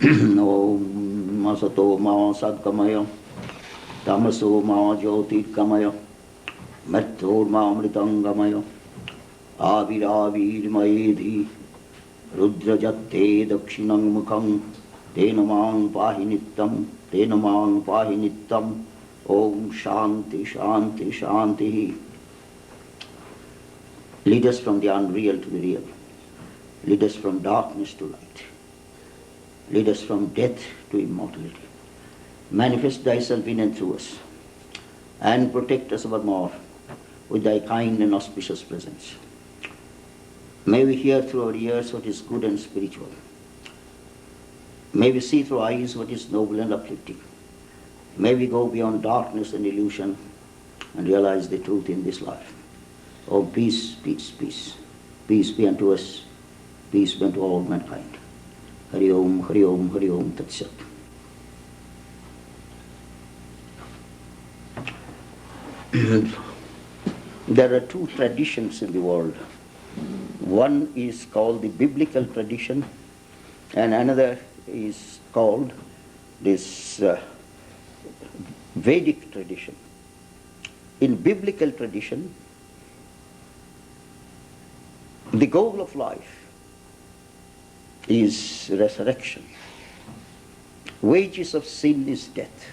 Om Masato Ma Sadgamaya Tamaso Ma Jyotirgamaya Mrityor Ma Amritangamaya Aviravir Maedhi Rudrajatte Dakshinam Mukham Tenamang Pahinittam Tenamang Pahinittam Om Shanti Shanti Shanti. Lead us from the unreal to the real. Lead us from darkness to light. Lead us from death to immortality. Manifest thyself in and through us, and protect us evermore with thy kind and auspicious presence. May we hear through our ears what is good and spiritual. May we see through eyes what is noble and uplifting. May we go beyond darkness and illusion and realize the truth in this life. Oh, peace, peace, peace. Peace be unto us. Peace be unto all mankind. Hari Om, Hari Om, Hari Om, Tat Sat. There are two traditions in the world. One is called the biblical tradition, and another is called this Vedic tradition. In biblical tradition, the goal of life is resurrection. Wages of sin is death.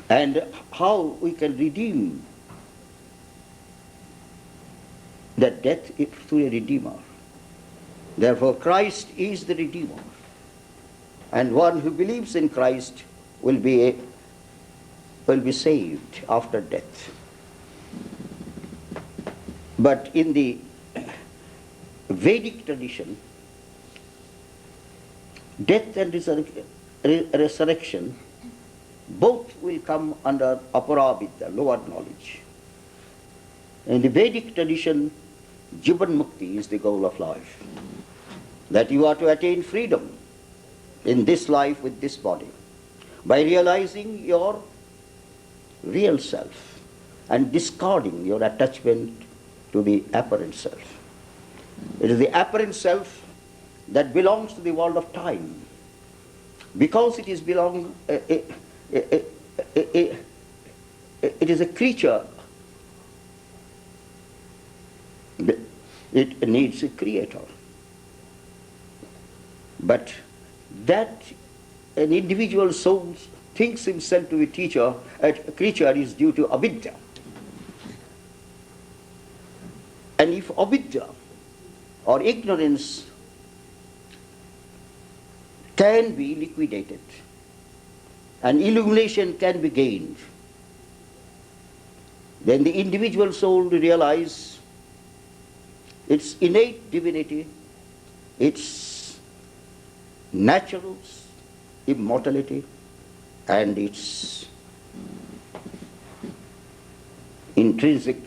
And how we can redeem that death is through a Redeemer. Therefore Christ is the Redeemer. And one who believes in Christ will be saved after death. But in the Vedic tradition, death and resurrection both will come under aparavidya, lower knowledge. In the Vedic tradition, Jivan Mukti is the goal of life. That you are to attain freedom in this life with this body by realizing your real self and discarding your attachment to the apparent self. It is the apparent self that belongs to the world of time. Because it is it is a creature, it needs a creator. But that an individual soul thinks himself to be a creature is due to avidya. And if avidya or ignorance can be liquidated and illumination can be gained, then the individual soul will realize its innate divinity, its natural immortality, and its intrinsic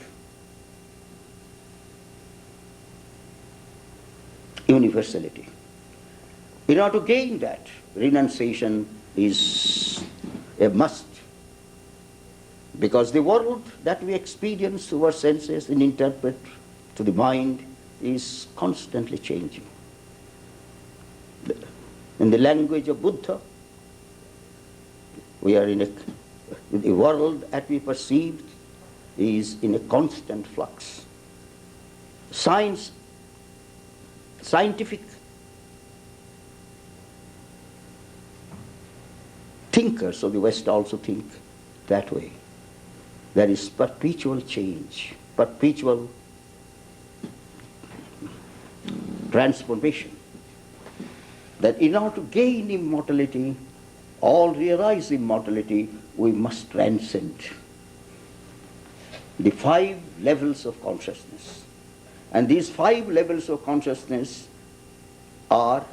universality. In order to gain that, renunciation is a must. Because the world that we experience through our senses and interpret to the mind is constantly changing. In the language of Buddha, we are the world that we perceive is in a constant flux. Scientific thinkers of the West also think that way. There is perpetual change, perpetual transformation. That in order to gain immortality or realize immortality, we must transcend the 5 levels of consciousness. And these 5 levels of consciousness are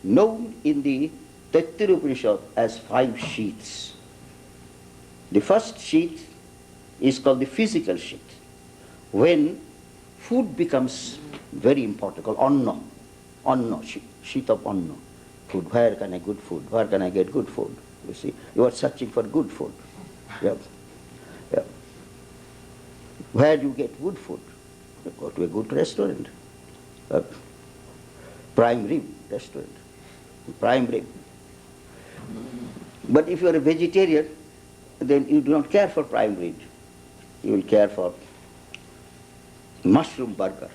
known in the Taittiriya Upanishad as 5 sheaths. The first sheath is called the physical sheath. When food becomes very important, called anna, sheath of anna. Food, where can I good food? Where can I get good food? You see, you are searching for good food. Yeah. Where do you get good food? You go to a good restaurant, a prime rib restaurant. prime rib. But if you are a vegetarian, then you do not care for prime rib. You will care for mushroom burger.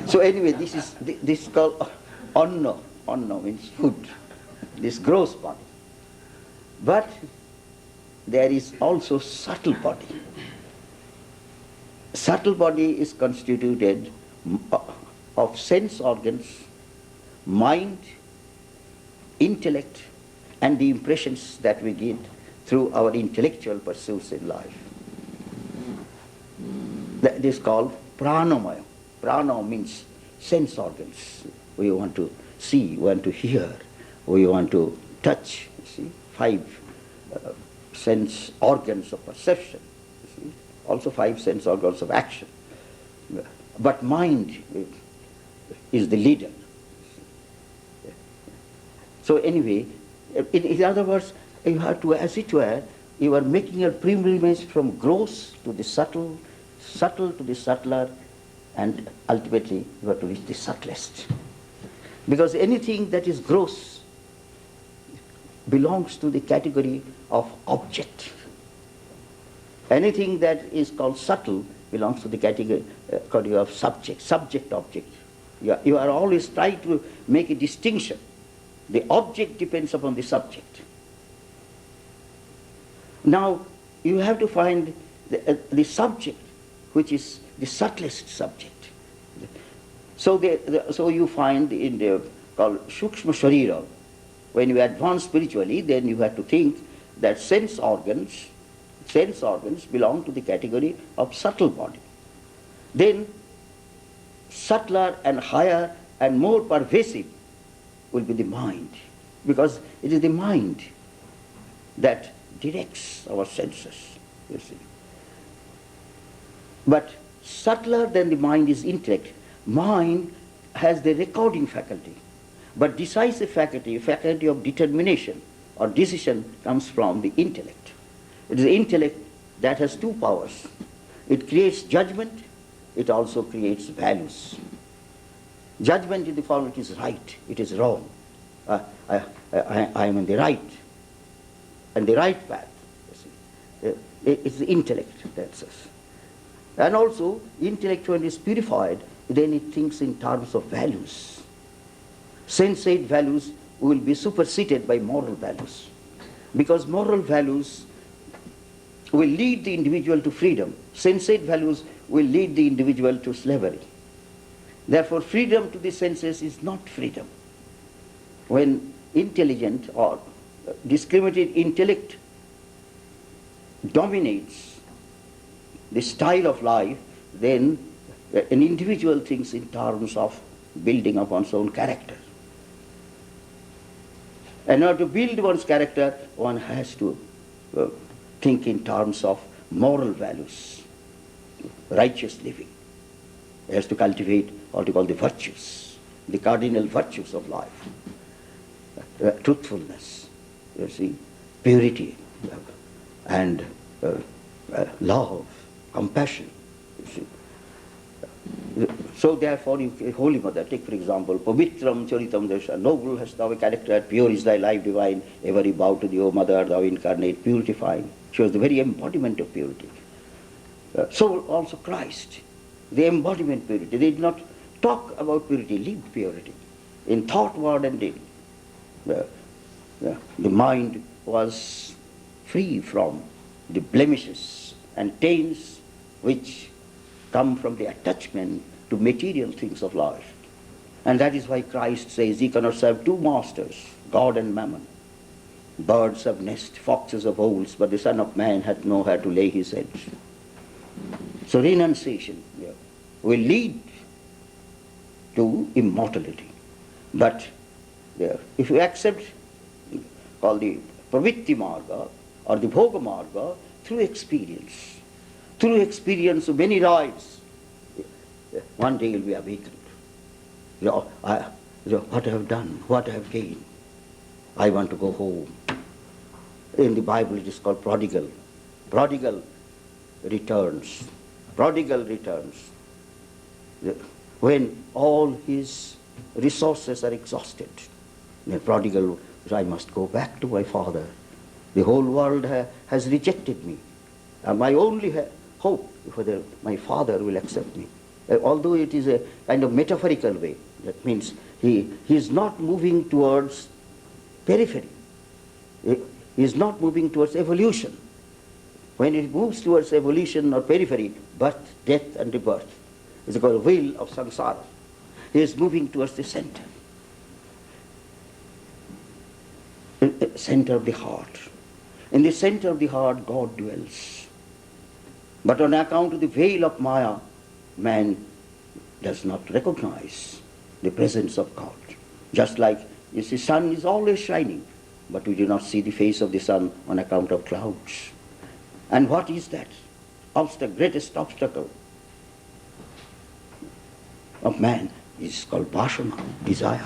So anyway, this is called anna. Anna means food, this gross body. But there is also subtle body. Subtle body is constituted of sense organs, mind, intellect, and the impressions that we get through our intellectual pursuits in life. That is called pranamaya. Prana means sense organs. We want to see, we want to hear, we want to touch. You see, 5 sense organs of perception. You see, also 5 sense organs of action. But mind is the leader. So anyway, in other words, you have to, as it were, you are making a pilgrimage from gross to the subtle, subtle to the subtler, and ultimately you have to reach the subtlest. Because anything that is gross belongs to the category of object. Anything that is called subtle belongs to the category of subject, subject-object. You are always trying to make a distinction. The object depends upon the subject. Now, you have to find the subject, which is the subtlest subject. So you find in the called Sukshma Sharira, when you advance spiritually, then you have to think that sense organs belong to the category of subtle body. Then subtler and higher and more pervasive will be the mind, because it is the mind that directs our senses, you see. But subtler than the mind is intellect. Mind has the recording faculty, but decisive faculty of determination or decision comes from the intellect. It is the intellect that has 2 powers. It creates judgment, it also creates values. Judgment in the form it is right, it is wrong. I am in the right, and the right path. You see. It's the intellect that says. And also, intellect when it is purified, then it thinks in terms of values. Sensate values will be superseded by moral values, because moral values will lead the individual to freedom. Sensate values will lead the individual to slavery. Therefore, freedom to the senses is not freedom. When intelligent or discriminated intellect dominates the style of life, then an individual thinks in terms of building upon one's own character. In order to build one's character, one has to think in terms of moral values, righteous living. He has to cultivate what we call the virtues, the cardinal virtues of life. Truthfulness, you see, purity, and love, compassion, you see. So therefore, Holy Mother, take for example, Pavitram Charitam Dasha, noble hast thou a character, pure is thy life divine, ever bow to thee, O Mother, thou incarnate, purifying. She was the very embodiment of purity. So also Christ, the embodiment of purity. They did not talk about purity, lived purity, in thought, word and deed. The mind was free from the blemishes and taints which come from the attachment to material things of life. And that is why Christ says, ye cannot serve 2 masters, God and mammon. Birds have nests, foxes have holes, but the Son of Man hath nowhere to lay his head. So renunciation will lead to immortality. But if you accept, called the Pravitti Marga or the Bhoga Marga, through experience of many lives, one day you'll be awakened. What I have done, what I have gained. I want to go home. In the Bible it is called prodigal. Prodigal returns. Prodigal returns. when all his resources are exhausted. The prodigal, I must go back to my father. The whole world has rejected me. My only hope whether my father will accept me. Although it is a kind of metaphorical way, that means he is not moving towards periphery. He is not moving towards evolution. When it moves towards evolution or periphery, birth, death and rebirth, is called wheel of samsara. He is moving towards the center. Center of the heart. In the center of the heart, God dwells. But on account of the veil of Maya, man does not recognize the presence of God. Just like, you see, sun is always shining, but we do not see the face of the sun on account of clouds. And what is that? Greatest obstacle of man is called vasana, desire.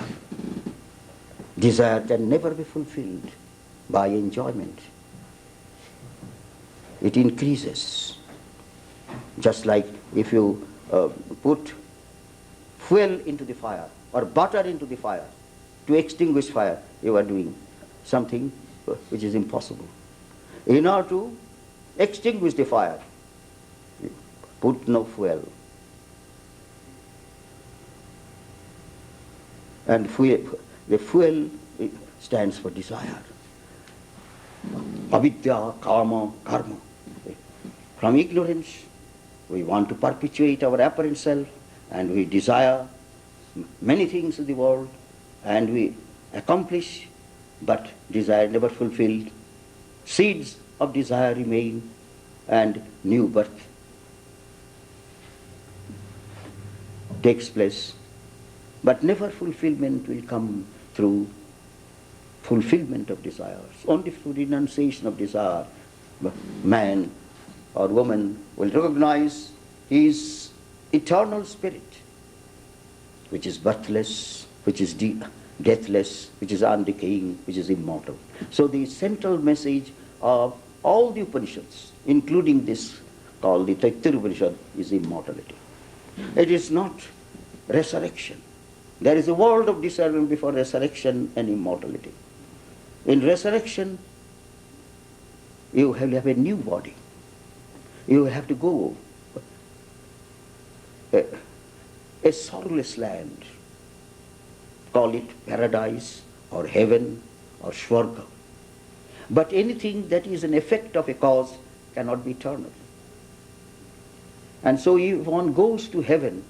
Desire can never be fulfilled by enjoyment. It increases. Just like if you put fuel into the fire or butter into the fire to extinguish fire, you are doing something which is impossible. In order to extinguish the fire, put no fuel. And the fuel stands for desire. Avidya, kama, karma. From ignorance, we want to perpetuate our apparent self, and we desire many things in the world, and we accomplish, but desire never fulfilled. Seeds of desire remain, and new birth takes place. But never fulfillment will come through fulfillment of desires. Only through renunciation of desire, man or woman will recognize his eternal spirit, which is birthless, which is deathless, which is undecaying, which is immortal. So the central message of all the Upanishads, including this called the Taittiriya Upanishad, is immortality. It is not resurrection. There is a world of discernment before resurrection and immortality. In resurrection, you will have a new body. You will have to go a sorrowless land. Call it paradise or heaven or Swarga. But anything that is an effect of a cause cannot be eternal. And so if one goes to heaven,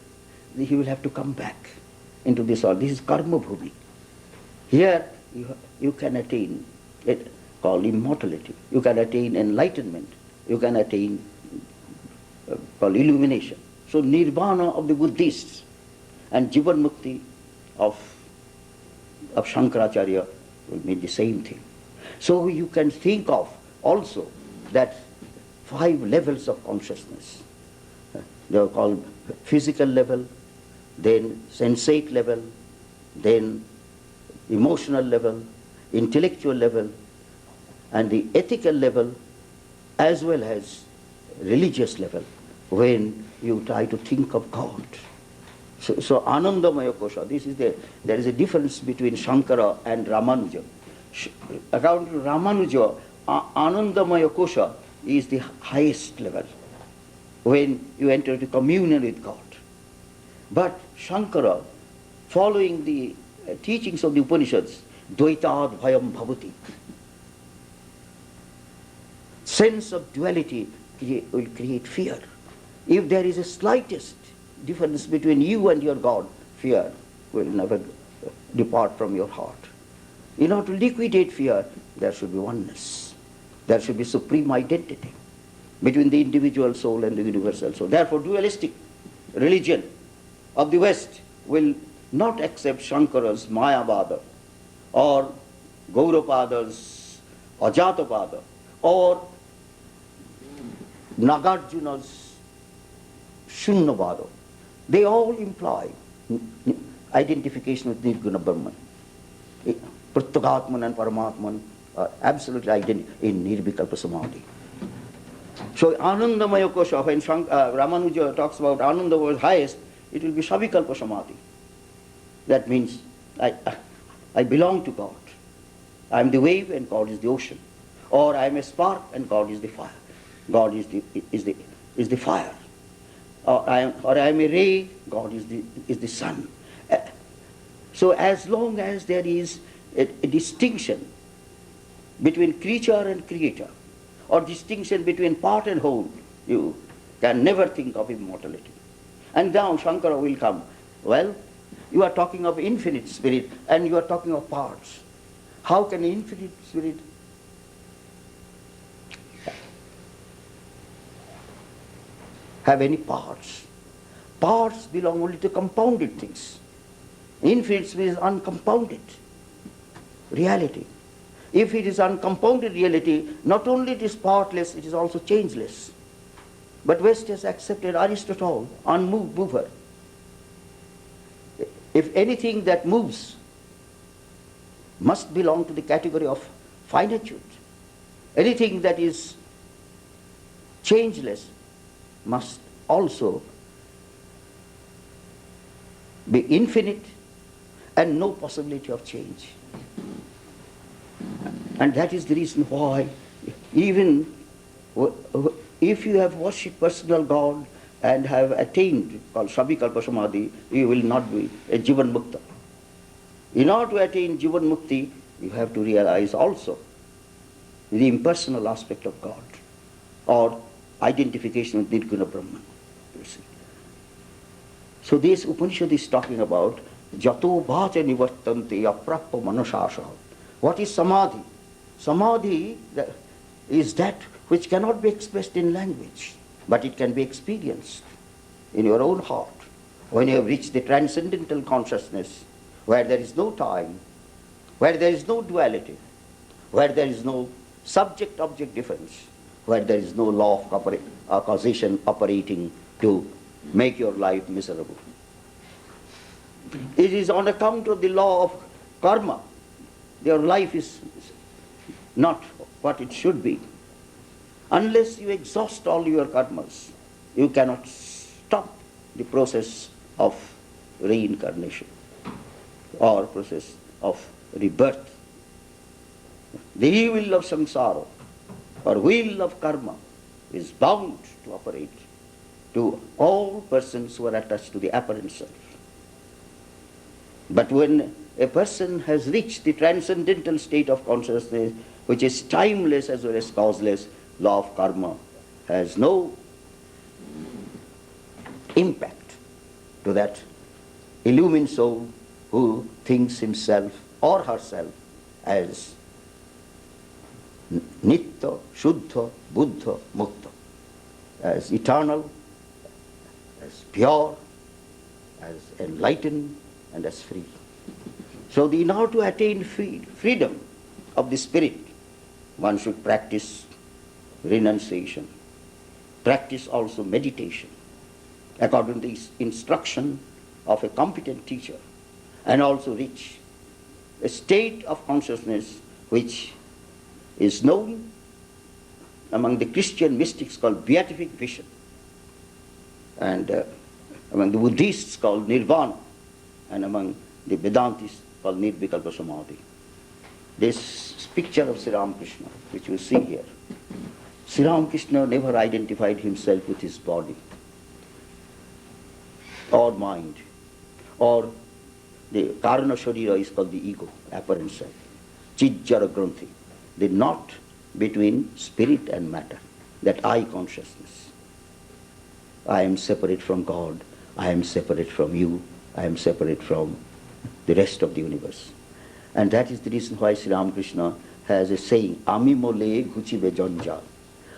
he will have to come back into this world. This is karma bhumi. Here you can attain it called immortality. You can attain enlightenment. You can attain called illumination. So nirvana of the Buddhists and jivan mukti of Shankaracharya will mean the same thing. So you can think of also that 5 levels of consciousness. They are called physical level, then sensate level, then emotional level, intellectual level, and the ethical level, as well as religious level, when you try to think of God. So Anandamaya Kosha, there is a difference between Shankara and Ramanuja. According to Ramanuja, Anandamaya Kosha is the highest level, when you enter into communion with God. But Shankara, following the teachings of the Upanishads, Dvaitad Bhayam Bhavati. Sense of duality will create fear. If there is a slightest difference between you and your God, fear will never depart from your heart. In order to liquidate fear, there should be oneness. There should be supreme identity between the individual soul and the universal soul. Therefore, dualistic religion of the West will not accept Shankara's Mayavada or Gaurapada's Ajatapada or Nagarjuna's Shunyavada. They all imply identification with Nirguna Brahman. Pratyagatman and Paramatman are absolutely identical in Nirvikalpa Samadhi. So Anandamaya Kosha, when Ramanuja talks about Ananda was highest, it will be Savikalpa Samadhi. That means I belong to God. I am the wave and God is the ocean. Or I am a spark and God is the fire. God is the fire. Or I am a ray, God is the sun. So as long as there is a distinction between creature and creator, or distinction between part and whole, you can never think of immortality. And now Shankara will come. Well, you are talking of infinite spirit and you are talking of parts. How can infinite spirit have any parts? Parts belong only to compounded things. Infinite spirit is uncompounded reality. If it is uncompounded reality, not only it is partless, it is also changeless. But West has accepted Aristotle, unmoved mover. If anything that moves must belong to the category of finitude, anything that is changeless must also be infinite and no possibility of change. And that is the reason why even if you have worshipped personal God and have attained, called Savikalpa Samadhi, you will not be a Jivan Mukta. In order to attain Jivan Mukti, you have to realize also the impersonal aspect of God, or identification with Nirguna Brahman. You see. So this Upanishad is talking about Jato Bhaja Nivartante Aprappa Manasasha. What is Samadhi? Samadhi is that which cannot be expressed in language, but it can be experienced in your own heart. When you have reached the transcendental consciousness, where there is no time, where there is no duality, where there is no subject-object difference, where there is no law of causation operating to make your life miserable. It is on account of the law of karma. Your life is not what it should be. Unless you exhaust all your karmas, you cannot stop the process of reincarnation or process of rebirth. The will of samsara or will of karma is bound to operate to all persons who are attached to the apparent self. But when a person has reached the transcendental state of consciousness, which is timeless as well as causeless, law of karma has no impact to that illumined soul who thinks himself or herself as Nitya, Shuddha, Buddha, Mukta, as eternal, as pure, as enlightened, and as free. So in order to attain freedom of the spirit, one should practice renunciation, practice also meditation, according to the instruction of a competent teacher, and also reach a state of consciousness which is known among the Christian mystics called beatific vision, and among the Buddhists called nirvana, and among the Vedantists called Nirvikalpa Samadhi. This picture of Sri Ramakrishna, which you see here, Sri Ramakrishna never identified himself with his body or mind, or the Karana Sharira is called the ego, apparent self, Chijjara Granthi, the knot between spirit and matter, that I consciousness. I am separate from God, I am separate from you, I am separate from the rest of the universe. And that is the reason why Sri Ramakrishna has a saying, Ami mole guchibe janjal.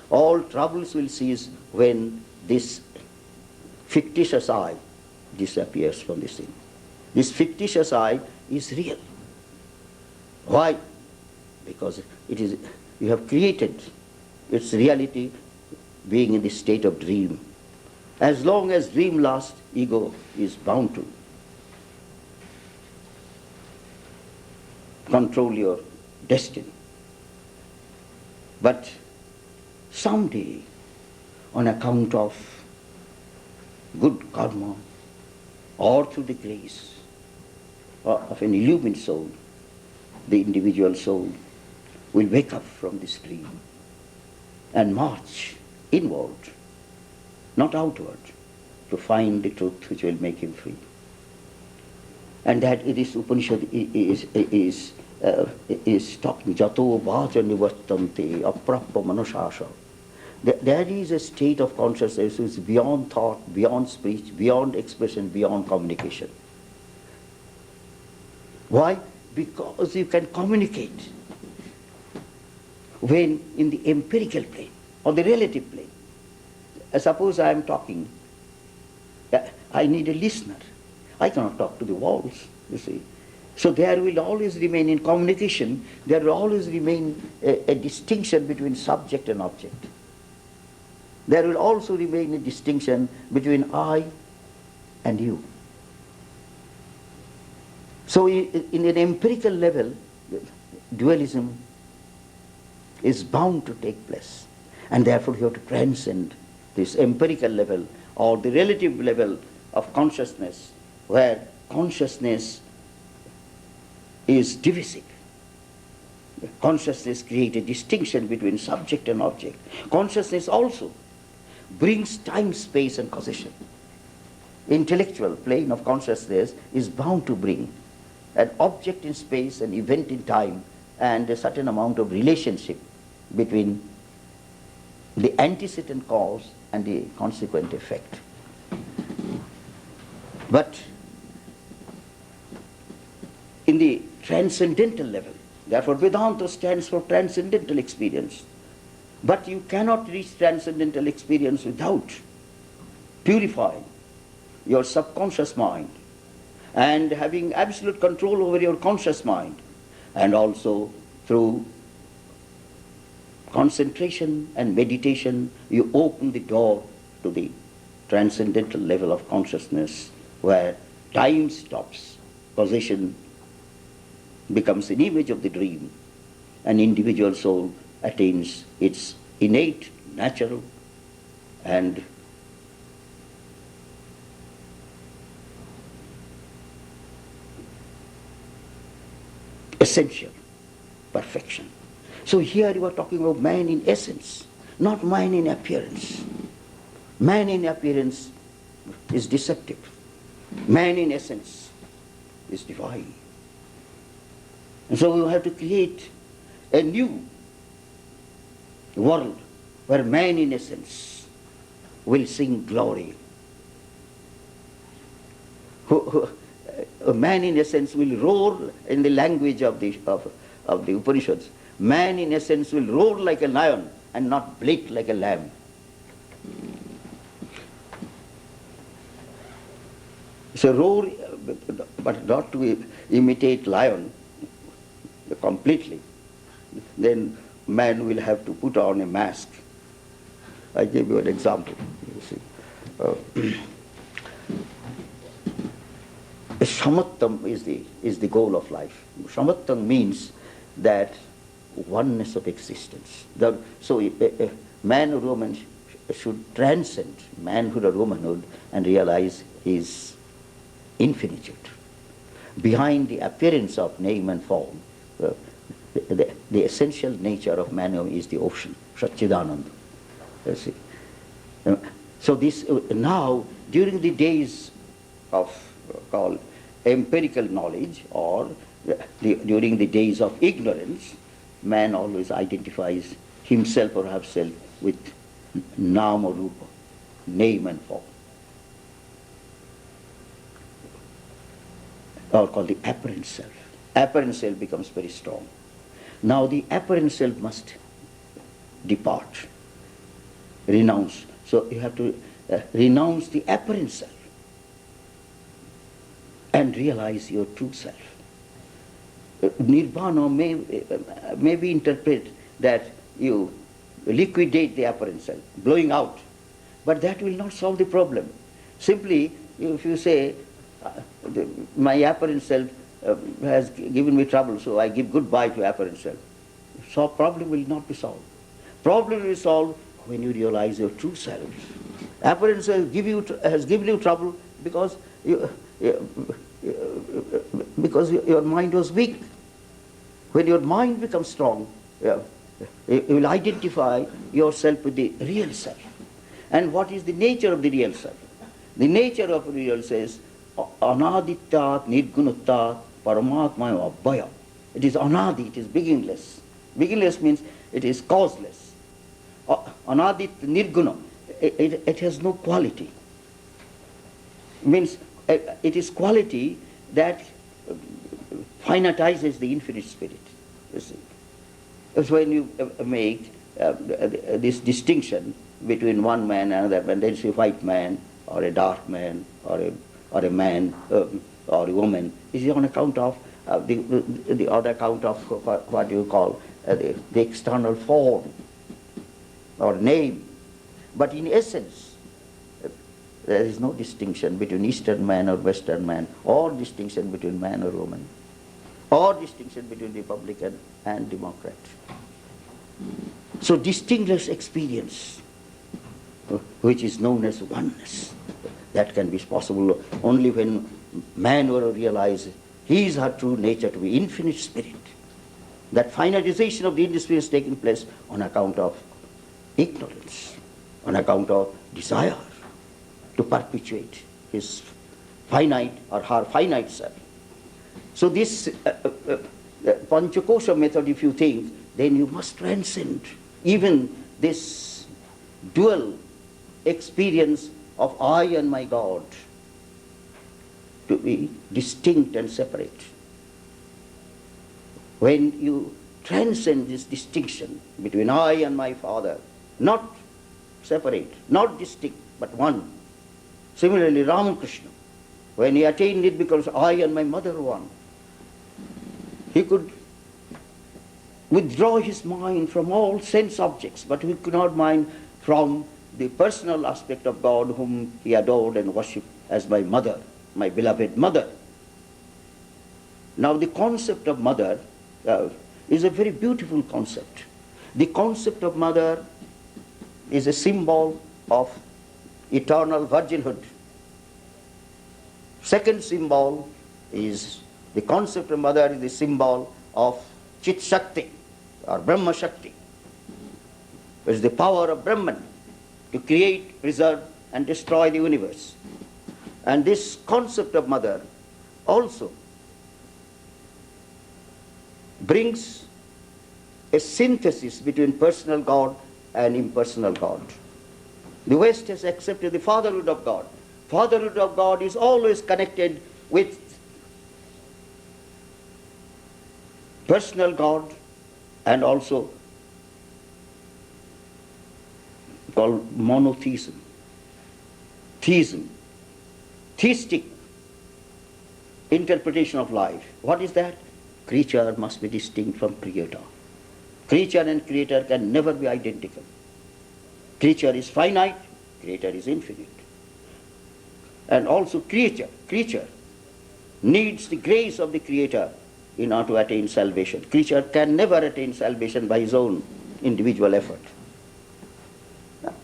All troubles will cease when this fictitious I disappears from the scene. This fictitious I is real. Why? Because it is, you have created its reality being in the state of dream. As long as dream lasts, ego is bound to control your destiny. But someday, on account of good karma, or through the grace of an illumined soul, the individual soul will wake up from this dream and march inward, not outward, to find the truth which will make him free. And that this Upanishad is talking jato vaja nivartante aprappa manusasha. There is a state of consciousness which is beyond thought, beyond speech, beyond expression, beyond communication. Why? Because you can communicate when in the empirical plane or the relative plane. Suppose I am talking, I need a listener. I cannot talk to the walls, you see. So there will always remain in communication, there will always remain a distinction between subject and object. There will also remain a distinction between I and you. So in an empirical level, dualism is bound to take place. And therefore you have to transcend this empirical level or the relative level of consciousness, where consciousness is divisive. Consciousness creates a distinction between subject and object. Consciousness also brings time, space and causation. Intellectual plane of consciousness is bound to bring an object in space, an event in time, and a certain amount of relationship between the antecedent cause and the consequent effect. But in the transcendental level, therefore Vedanta stands for transcendental experience. But you cannot reach transcendental experience without purifying your subconscious mind and having absolute control over your conscious mind, and also through concentration and meditation you open the door to the transcendental level of consciousness, where time stops, causation becomes an image of the dream, and individual soul attains its innate, natural and essential perfection. So here you are talking about man in essence, not man in appearance. Man in appearance is deceptive. Man in essence is divine. And so we have to create a new world where man in essence will sing glory. A man in essence will roar in the language of the Upanishads. Man in essence will roar like a lion and not bleat like a lamb. So roar, but not to imitate lion completely. Then man will have to put on a mask. I gave you an example. You see, Shamattam is the goal of life. Shamattam means that oneness of existence. So a man or woman should transcend manhood or womanhood and realize his infinitude. Behind the appearance of name and form, the essential nature of man is the ocean, Satchidananda. You see. So this now, during the days of called empirical knowledge, or during the days of ignorance, man always identifies himself or herself with nama rupa, name and form, or called the apparent self. Apparent self becomes very strong. Now the apparent self must depart, renounce. So you have to renounce the apparent self and realize your true self. Nirvana may be interpreted that you liquidate the apparent self, blowing out, but that will not solve the problem. Simply, if you say, my apparent self has given me trouble, so I give goodbye to apparent self, so problem will not be solved. Problem will be solved when you realize your true self. Apparent self has given you trouble because because your mind was weak. When your mind becomes strong, you will identify yourself with the real self. And what is the nature of the real self? The nature of the real self is anadittat nirgunattat paramatmaya abhaya. It is anadi, it is beginningless. Beginningless means it is causeless. Anadit nirguna, it has no quality. Means it is quality that finitizes the infinite spirit. You see. That's when you make this distinction between one man and another man. There is a white man or a dark man or a man or a woman. It is on account of the other account of what you call the external form or name. But in essence, there is no distinction between Eastern man or Western man, or distinction between man or woman, or distinction between Republican and Democrat. So distinguished experience, which is known as oneness, that can be possible only when man will realize his or her true nature to be infinite spirit. That finitization of the infinite spirit is taking place on account of ignorance, on account of desire to perpetuate his finite or her finite self. So this Panchakosha method, if you think, then you must transcend even this dual experience of I and my God to be distinct and separate. When you transcend this distinction between I and my Father, not separate, not distinct, but one. Similarly, Ramakrishna, when he attained it because I and my mother are one, he could withdraw his mind from all sense objects, but he could not mind from the personal aspect of God whom he adored and worshipped as my mother, my beloved mother. Now the concept of mother is a very beautiful concept. The concept of mother is a symbol of eternal virginhood. Second symbol is, the concept of mother is the symbol of Chit Shakti or Brahma Shakti. It is the power of Brahman to create, preserve and destroy the universe. And this concept of mother also brings a synthesis between personal God and impersonal God. The West has accepted the fatherhood of God. Fatherhood of God is always connected with personal God and also called monotheism, theism, theistic interpretation of life. What is that? Creature must be distinct from creator. Creature and creator can never be identical. Creature is finite, creator is infinite. And also creature needs the grace of the creator in order to attain salvation. Creature can never attain salvation by his own individual effort.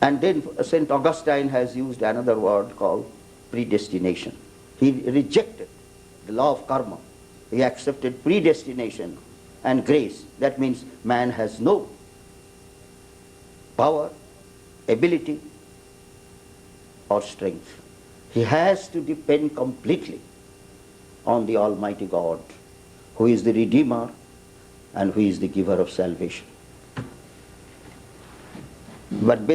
And then St. Augustine has used another word called predestination. He rejected the law of karma. He accepted predestination and grace. That means man has no power, ability or strength. He has to depend completely on the Almighty God, who is the Redeemer and who is the giver of salvation. But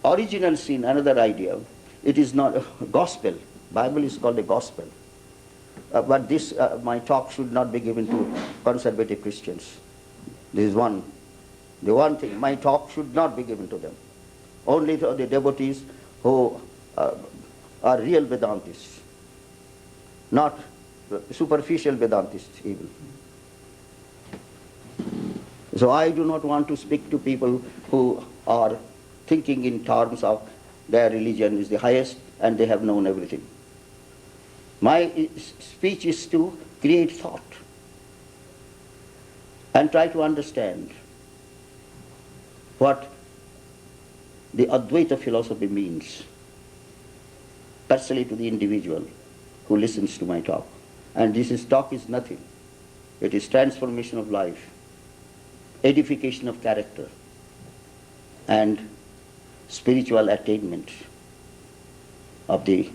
original sin, another idea, it is not a gospel. Bible is called a gospel. But this, my talk should not be given to conservative Christians. This is the one thing, my talk should not be given to them. Only to the devotees who are real Vedantists, not superficial Vedantists even. So I do not want to speak to people who are thinking in terms of their religion is the highest and they have known everything. My speech is to create thought and try to understand what the Advaita philosophy means. personally to the individual who listens to my talk. And talk is nothing. It is transformation of life, edification of character, and spiritual attainment of the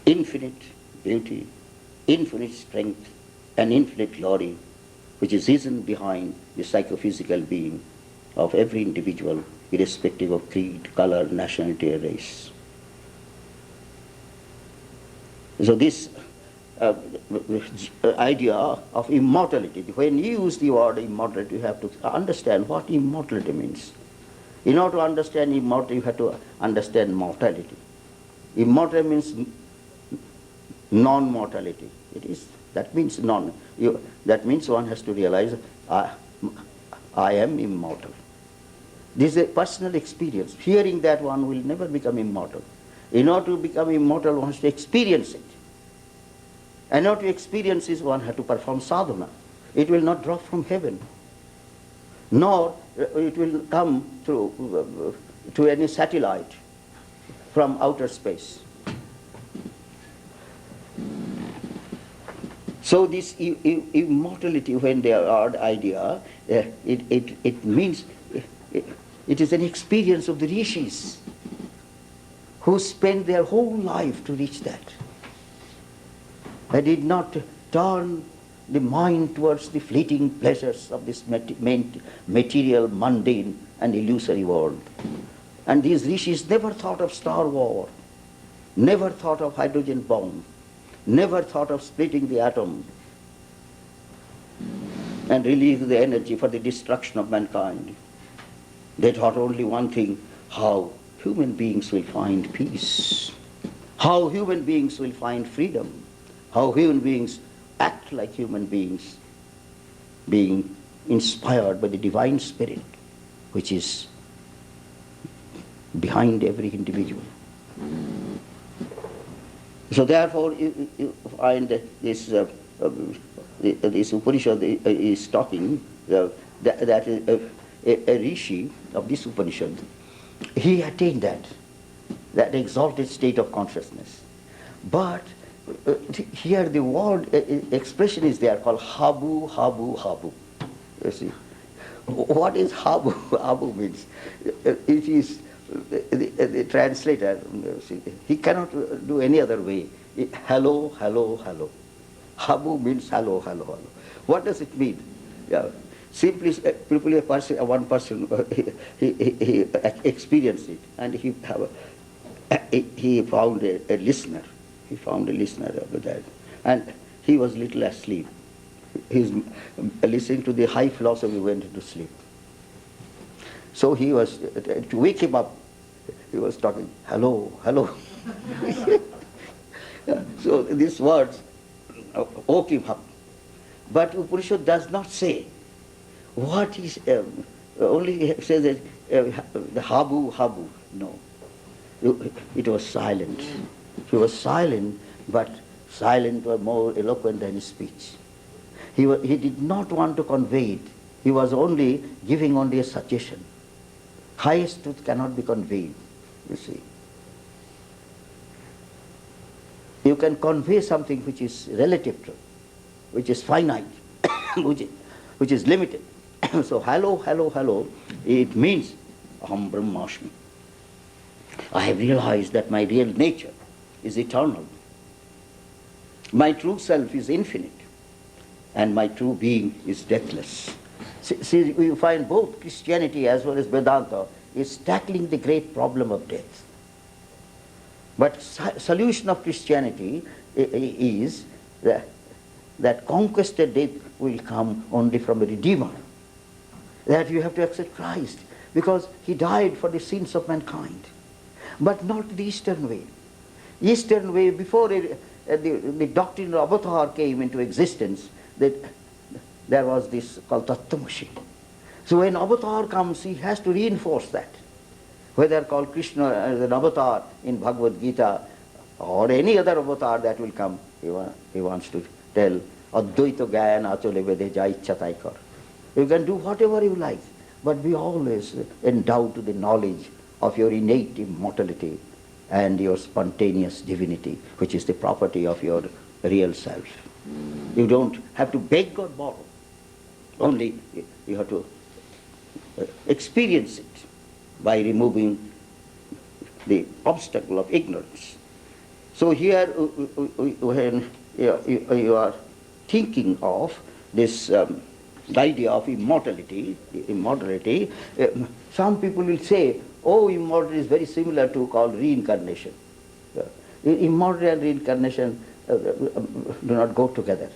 infinite beauty, infinite strength, and infinite glory which is hidden behind the psychophysical being of every individual, irrespective of creed, color, nationality, or race. So this idea of immortality, when you use the word immortality, you have to understand what immortality means. In order to understand immortality, you have to understand mortality. Immortality means non-mortality. That means that means one has to realize, I am immortal. This is a personal experience. Hearing that, one will never become immortal. In order to become immortal, one has to experience it. And in order to experience this, one has to perform sadhana. It will not drop from heaven, nor it will come through to any satellite from outer space. So this immortality, when they are idea, it means it is an experience of the rishis who spent their whole life to reach that. They did not turn the mind towards the fleeting pleasures of this material, mundane, and illusory world. And these rishis never thought of star war, never thought of hydrogen bomb, never thought of splitting the atom and release the energy for the destruction of mankind. They thought only one thing: how human beings will find peace, how human beings will find freedom, how human beings act like human beings, being inspired by the divine spirit which is behind every individual. So therefore, you find this Upanishad is talking that a rishi of this Upanishad, he attained that exalted state of consciousness. But here the word expression is there called habu, habu, habu. You see, what is habu? Habu means it is the translator. See, he cannot do any other way. Hello, hello, hello. Habu means hello, hello, hello. What does it mean? Yeah. Simply, one person, he experienced it, and he found a listener. He found a listener of that, and he was little asleep. He's listening to the high philosophy, went into sleep. So he was, to wake him up, he was talking, hello, hello. So these words woke him up. But Upanishad does not say what is, only says that the habu, habu. No. It was silent. He was silent, but silent was more eloquent than his speech. He did not want to convey it. He was only giving only a suggestion. Highest truth cannot be conveyed, you see. You can convey something which is relative truth, which is finite, which is limited. So hello, hello, hello, it means aham brahmasmi. I have realized that my real nature is eternal. My true self is infinite, and my true being is deathless. See, we find both Christianity as well as Vedanta is tackling the great problem of death. But solution of Christianity is that conquested death will come only from a Redeemer. That you have to accept Christ, because He died for the sins of mankind. But not the Eastern way. Eastern way, before the doctrine of avatar came into existence, that there was this called Tattvamasi. So when avatar comes, he has to reinforce that. Whether called Krishna as an avatar in Bhagavad Gita or any other avatar that will come, he wants to tell Advaita Gayana Achole Vede Jaichatai Kar. You can do whatever you like, but be always endowed to the knowledge of your innate immortality and your spontaneous divinity, which is the property of your real self. You don't have to beg or borrow. Only you have to experience it by removing the obstacle of ignorance. So here, when you are thinking of this idea of immortality, some people will say, oh, immortality is very similar to called reincarnation. Immortality and reincarnation do not go together.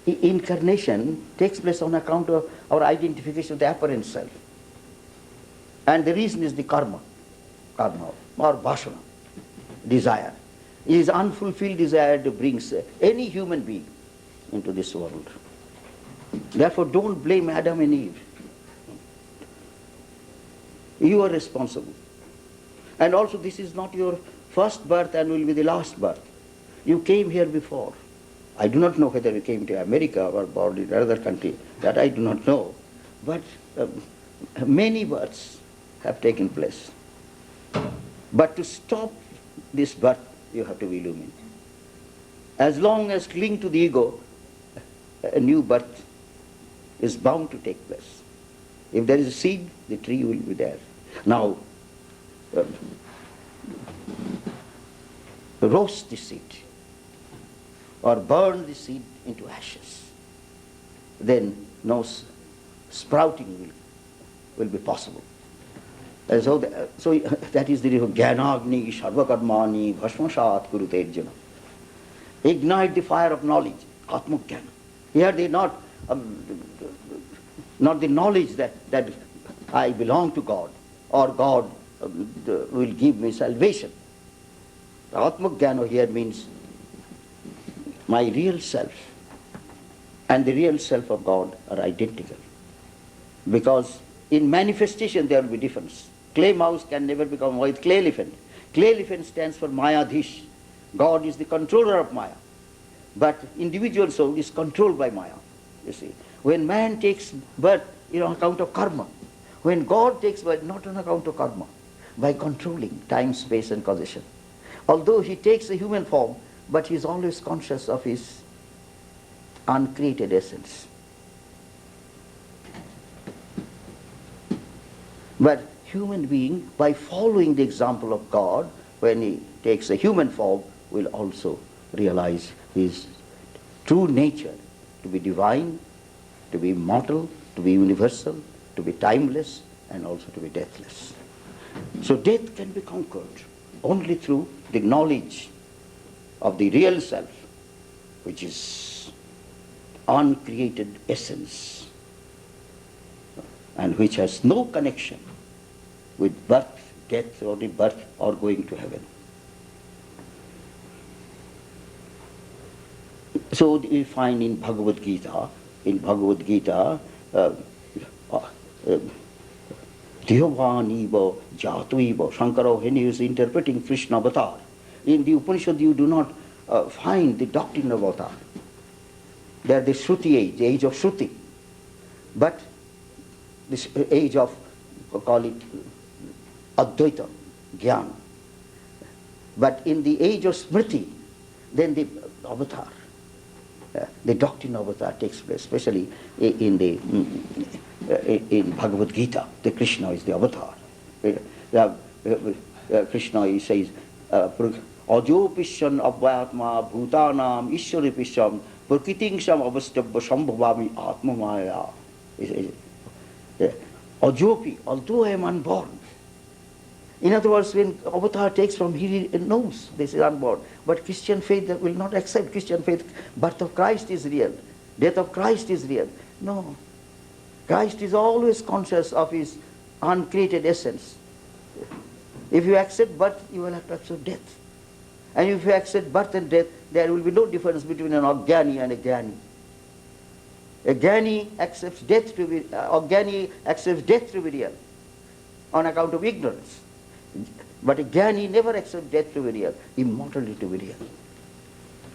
Incarnation takes place on account of our identification with the apparent self. And the reason is the karma or vasana, desire. It is unfulfilled desire that brings any human being into this world. Therefore, don't blame Adam and Eve. You are responsible. And also, this is not your first birth and will be the last birth. You came here before. I do not know whether you came to America or born in another country. That I do not know. But many births have taken place. But to stop this birth, you have to be illumined. As long as cling to the ego, a new birth is bound to take place. If there is a seed, the tree will be there. Now, roast the seed or burn the seed into ashes. Then no sprouting will be possible. And so that is the Jnanagni Sarvakarmani Bhasmashat Kurute Arjuna. Ignite the fire of knowledge, Atmajnana. Here they not the knowledge that I belong to God or God will give me salvation. Atmajnana here means my real self and the real self of God are identical. Because in manifestation there will be difference. Clay mouse can never become white clay elephant. Clay elephant stands for Mayadhish. God is the controller of Maya. But individual soul is controlled by Maya. You see, when man takes birth, on account of karma. When God takes birth, not on account of karma, by controlling time, space and causation. Although he takes a human form, but he is always conscious of his uncreated essence. But human being, by following the example of God, when he takes a human form, will also realize his true nature, to be divine, to be immortal, to be universal, to be timeless, and also to be deathless. So death can be conquered only through the knowledge of the real self, which is uncreated essence, and which has no connection with birth, death, or rebirth, or going to heaven. So we find in Bhagavad Gita, Dhyavaniva Jatuiva, Shankara, when he is interpreting Krishna avatar, in the Upanishad you do not find the doctrine of avatar. They are the Shruti age, the age of Shruti. But this age of, call it Advaita, Jnana. But in the age of Smriti, then the avatar, the doctrine of avatar takes place, especially in Bhagavad Gita. The Krishna is the avatar. Krishna, he says, Ajopishan Abhyatma Bhutanam Ishwaripisham Prakritingsham Avastabha Shambhavami Atmamaya. Ajopi, although I am unborn. In other words, when avatar takes from, he knows this is unborn. But Christian faith will not accept. Christian faith, birth of Christ is real. Death of Christ is real. No. Christ is always conscious of his uncreated essence. If you accept birth, you will have to accept death. And if you accept birth and death, there will be no difference between an Ajnani and a Jnani. A Jnani accepts death to be, Ajnani accepts death to be real on account of ignorance. But a Jnani never accepts death to be real, immortality to be real,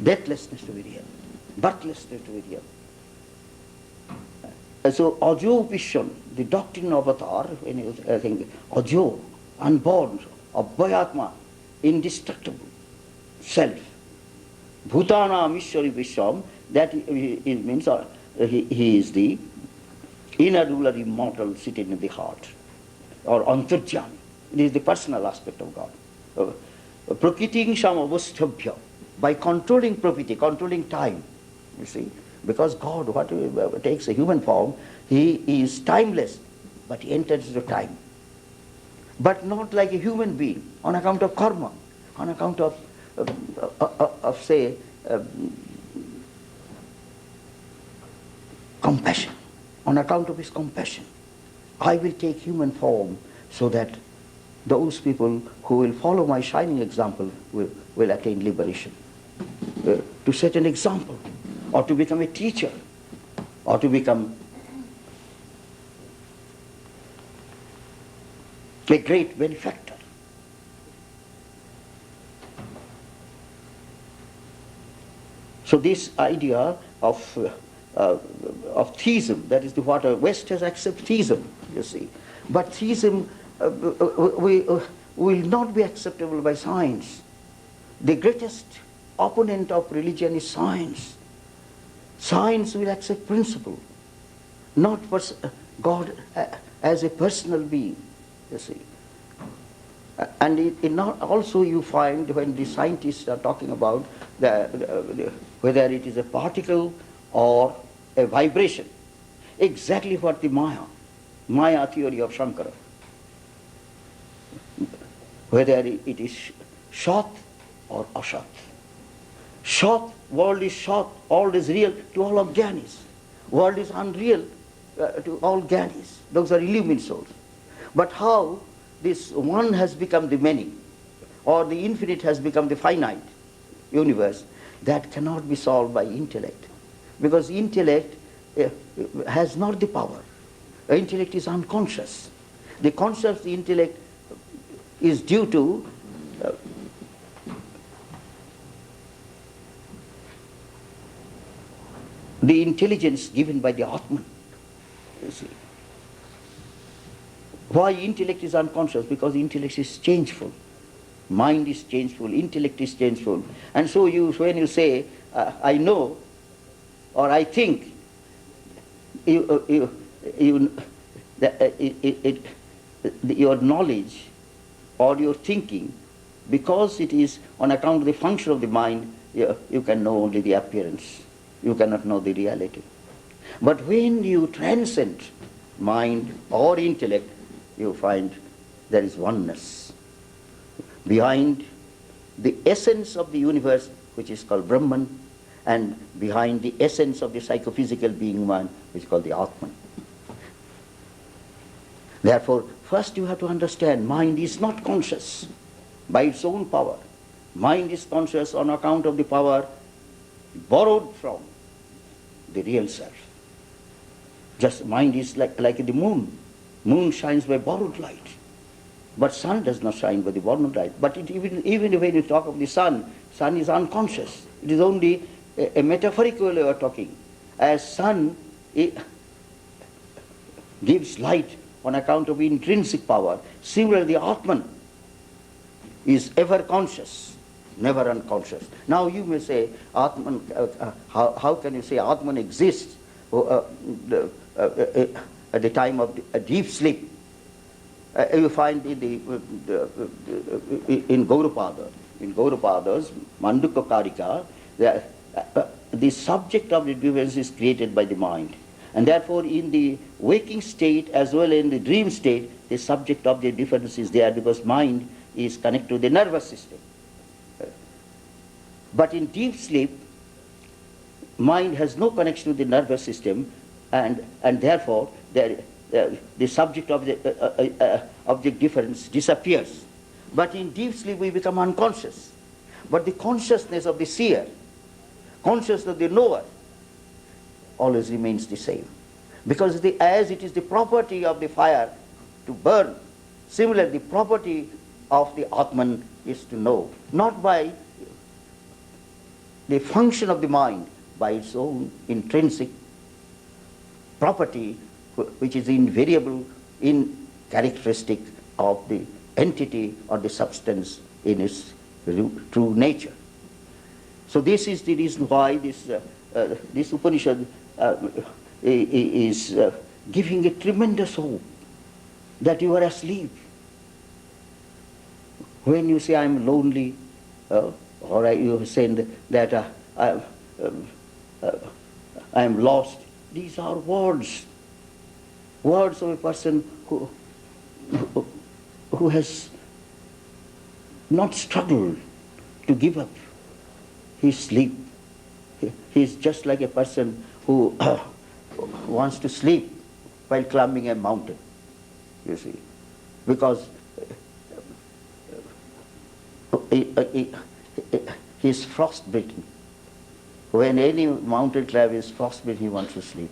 deathlessness to be real, birthlessness to be real. So Ajo Vishwan, the doctrine of avatar, when you think Ajo, unborn, Abhyatma, indestructible self. Bhutanam Ishwari Vishwam, that it means he is the inner ruler immortal sitting in the heart, or antarjami. It is the personal aspect of God. Prakriting samavasthabhya, by controlling prakriti, controlling time, you see, because God, whatever takes a human form, he is timeless, but he enters into time. But not like a human being, on account of karma, on account of say, compassion, on account of his compassion. I will take human form so that those people who will follow my shining example will attain liberation. To set an example, or to become a teacher, or to become a great benefactor. So this idea of theism, that is what West has accepted theism, you see. But theism will not be acceptable by science. The greatest opponent of religion is science. Science will accept principle, not God as a personal being, you see. And also you find when the scientists are talking about whether it is a particle or a vibration, exactly what the Maya theory of Shankara, whether it is Shat or Ashat. Shat, world is Shat, all is real to all of Jnanis. World is unreal to all Jnanis. Those are illumined souls. But how this one has become the many, or the infinite has become the finite universe, that cannot be solved by intellect. Because intellect has not the power. Intellect is unconscious. The conscious of the intellect is due to the intelligence given by the Atman. You see. Why intellect is unconscious? Because intellect is changeful. Mind is changeful, intellect is changeful. And so when you say, I know, or I think, your knowledge or your thinking, because it is on account of the function of the mind, you can know only the appearance. You cannot know the reality. But when you transcend mind or intellect, you find there is oneness. Behind the essence of the universe, which is called Brahman, and behind the essence of the psychophysical being man, which is called the Atman. Therefore, first you have to understand, mind is not conscious by its own power. Mind is conscious on account of the power borrowed from the real self. Just mind is like the moon. Moon shines by borrowed light. But sun does not shine by the borrowed light. But even when you talk of the sun is unconscious. It is only a metaphorical way of talking. As sun gives light on account of intrinsic power, similarly the Atman is ever conscious, never unconscious. Now you may say, Atman, how can you say Atman exists at the time of a deep sleep? You find in Gaurapada's Manduka Karika, the subject of the difference is created by the mind. And therefore in the waking state as well in the dream state, the subject of the difference is there because mind is connected to the nervous system. But in deep sleep, mind has no connection to the nervous system, and therefore the subject of the object difference disappears. But in deep sleep we become unconscious. But the consciousness of the seer, consciousness of the knower, always remains the same. Because as it is the property of the fire to burn, similarly the property of the Atman is to know, not by the function of the mind, by its own intrinsic property, which is invariable in characteristic of the entity or the substance in its true nature. So this is the reason why this Upanishad is giving a tremendous hope that you are asleep. When you say I am lonely, or you say that I am lost, these are words of a person who has not struggled to give up his sleep. He is just like a person who wants to sleep while climbing a mountain, you see, because he is frostbitten. When any mountain climber is frostbitten, he wants to sleep.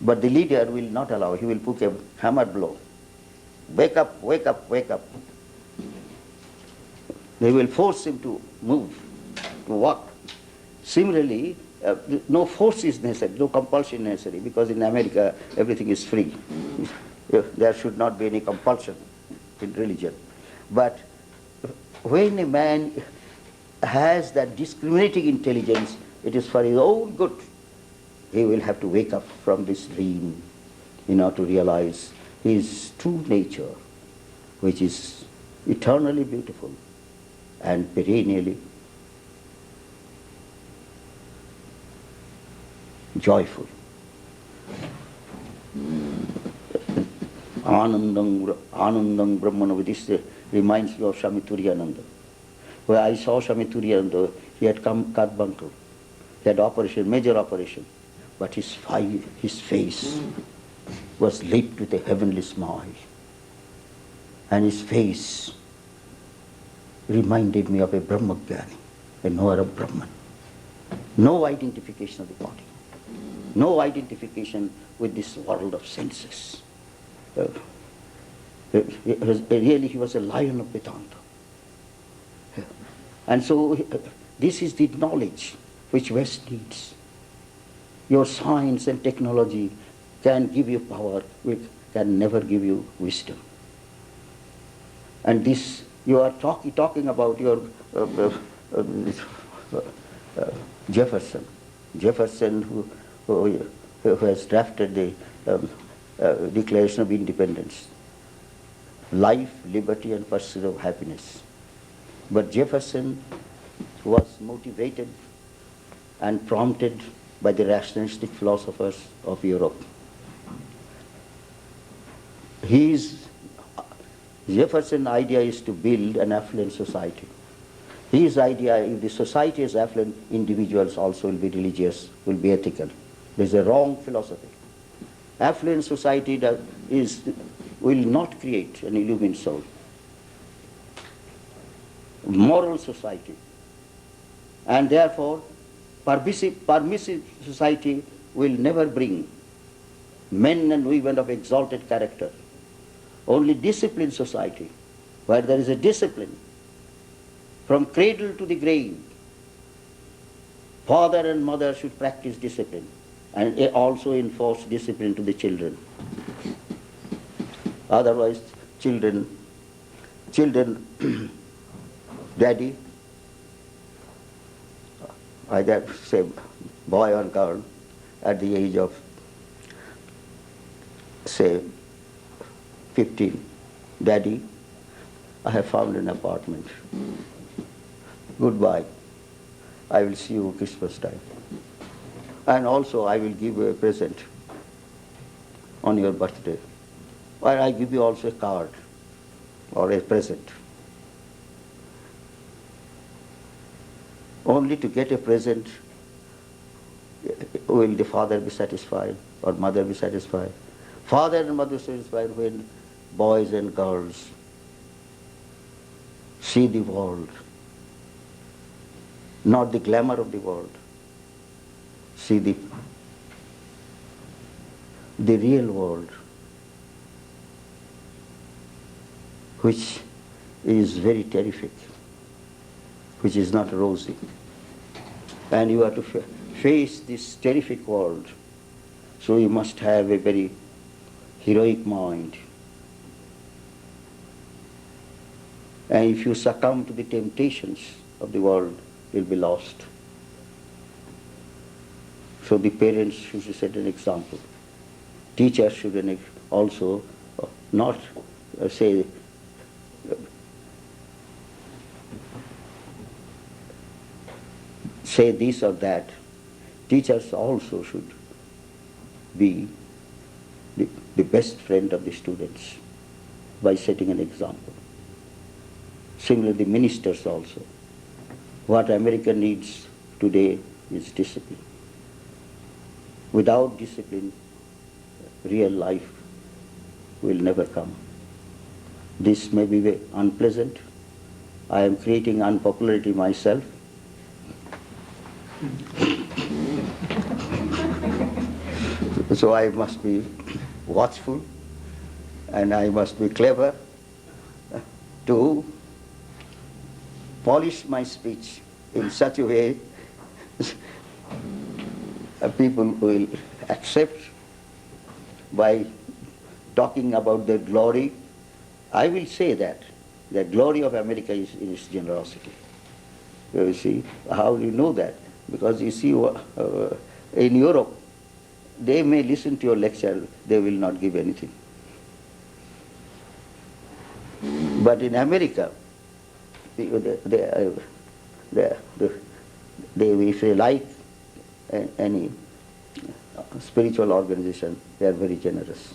But the leader will not allow. He will put a hammer blow. Wake up, wake up, wake up. They will force him to move, to walk. Similarly, no force is necessary, no compulsion necessary, because in America everything is free. There should not be any compulsion in religion. But when a man has that discriminating intelligence, it is for his own good. He will have to wake up from this dream in order to realize his true nature, which is eternally beautiful and perennially joyful. Anandam Brahmana, this reminds me of Swami Turiyananda. Where I saw Swami Turiyananda, he had come carbuncle. He had operation, major operation. But his face was lit with a heavenly smile. And his face reminded me of a Brahmagyani, a knower of Brahman. No identification of the body. No identification with this world of senses. Really, he was a lion of Vedanta. And so this is the knowledge which West needs. Your science and technology can give you power, which can never give you wisdom. And this, you are talking about your Jefferson. Jefferson, who has drafted the Declaration of Independence. Life, liberty, and pursuit of happiness. But Jefferson was motivated and prompted by the rationalistic philosophers of Europe. Jefferson's idea is to build an affluent society. His idea, if the society is affluent, individuals also will be religious, will be ethical. There's a wrong philosophy. Affluent society will not create an illumined soul. Moral society. And therefore, permissive society will never bring men and women of exalted character. Only disciplined society, where there is a discipline from cradle to the grave. Father and mother should practice discipline and also enforce discipline to the children. Otherwise, children, daddy, either say boy or girl, at the age of, say, 15, daddy, I have found an apartment. Goodbye. I will see you Christmas time. And also I will give you a present on your birthday. Or I give you also a card or a present. Only to get a present will the father be satisfied or mother be satisfied. Father and mother satisfied when boys and girls see the world, not the glamour of the world, see the real world, which is very terrific, which is not rosy. And you have to face this terrific world. So you must have a very heroic mind. And if you succumb to the temptations of the world, you'll be lost. So the parents should set an example. Teachers should also not say this or that. Teachers also should be the best friend of the students by setting an example. Similarly, the ministers also. What America needs today is discipline. Without discipline, real life will never come. This may be very unpleasant. I am creating unpopularity myself. So I must be watchful and I must be clever to polish my speech in such a way people will accept by talking about their glory. I will say that the glory of America is in its generosity. You see, how do you know that? Because you see, in Europe, they may listen to your lecture, they will not give anything. But in America, if they like any spiritual organization, they are very generous.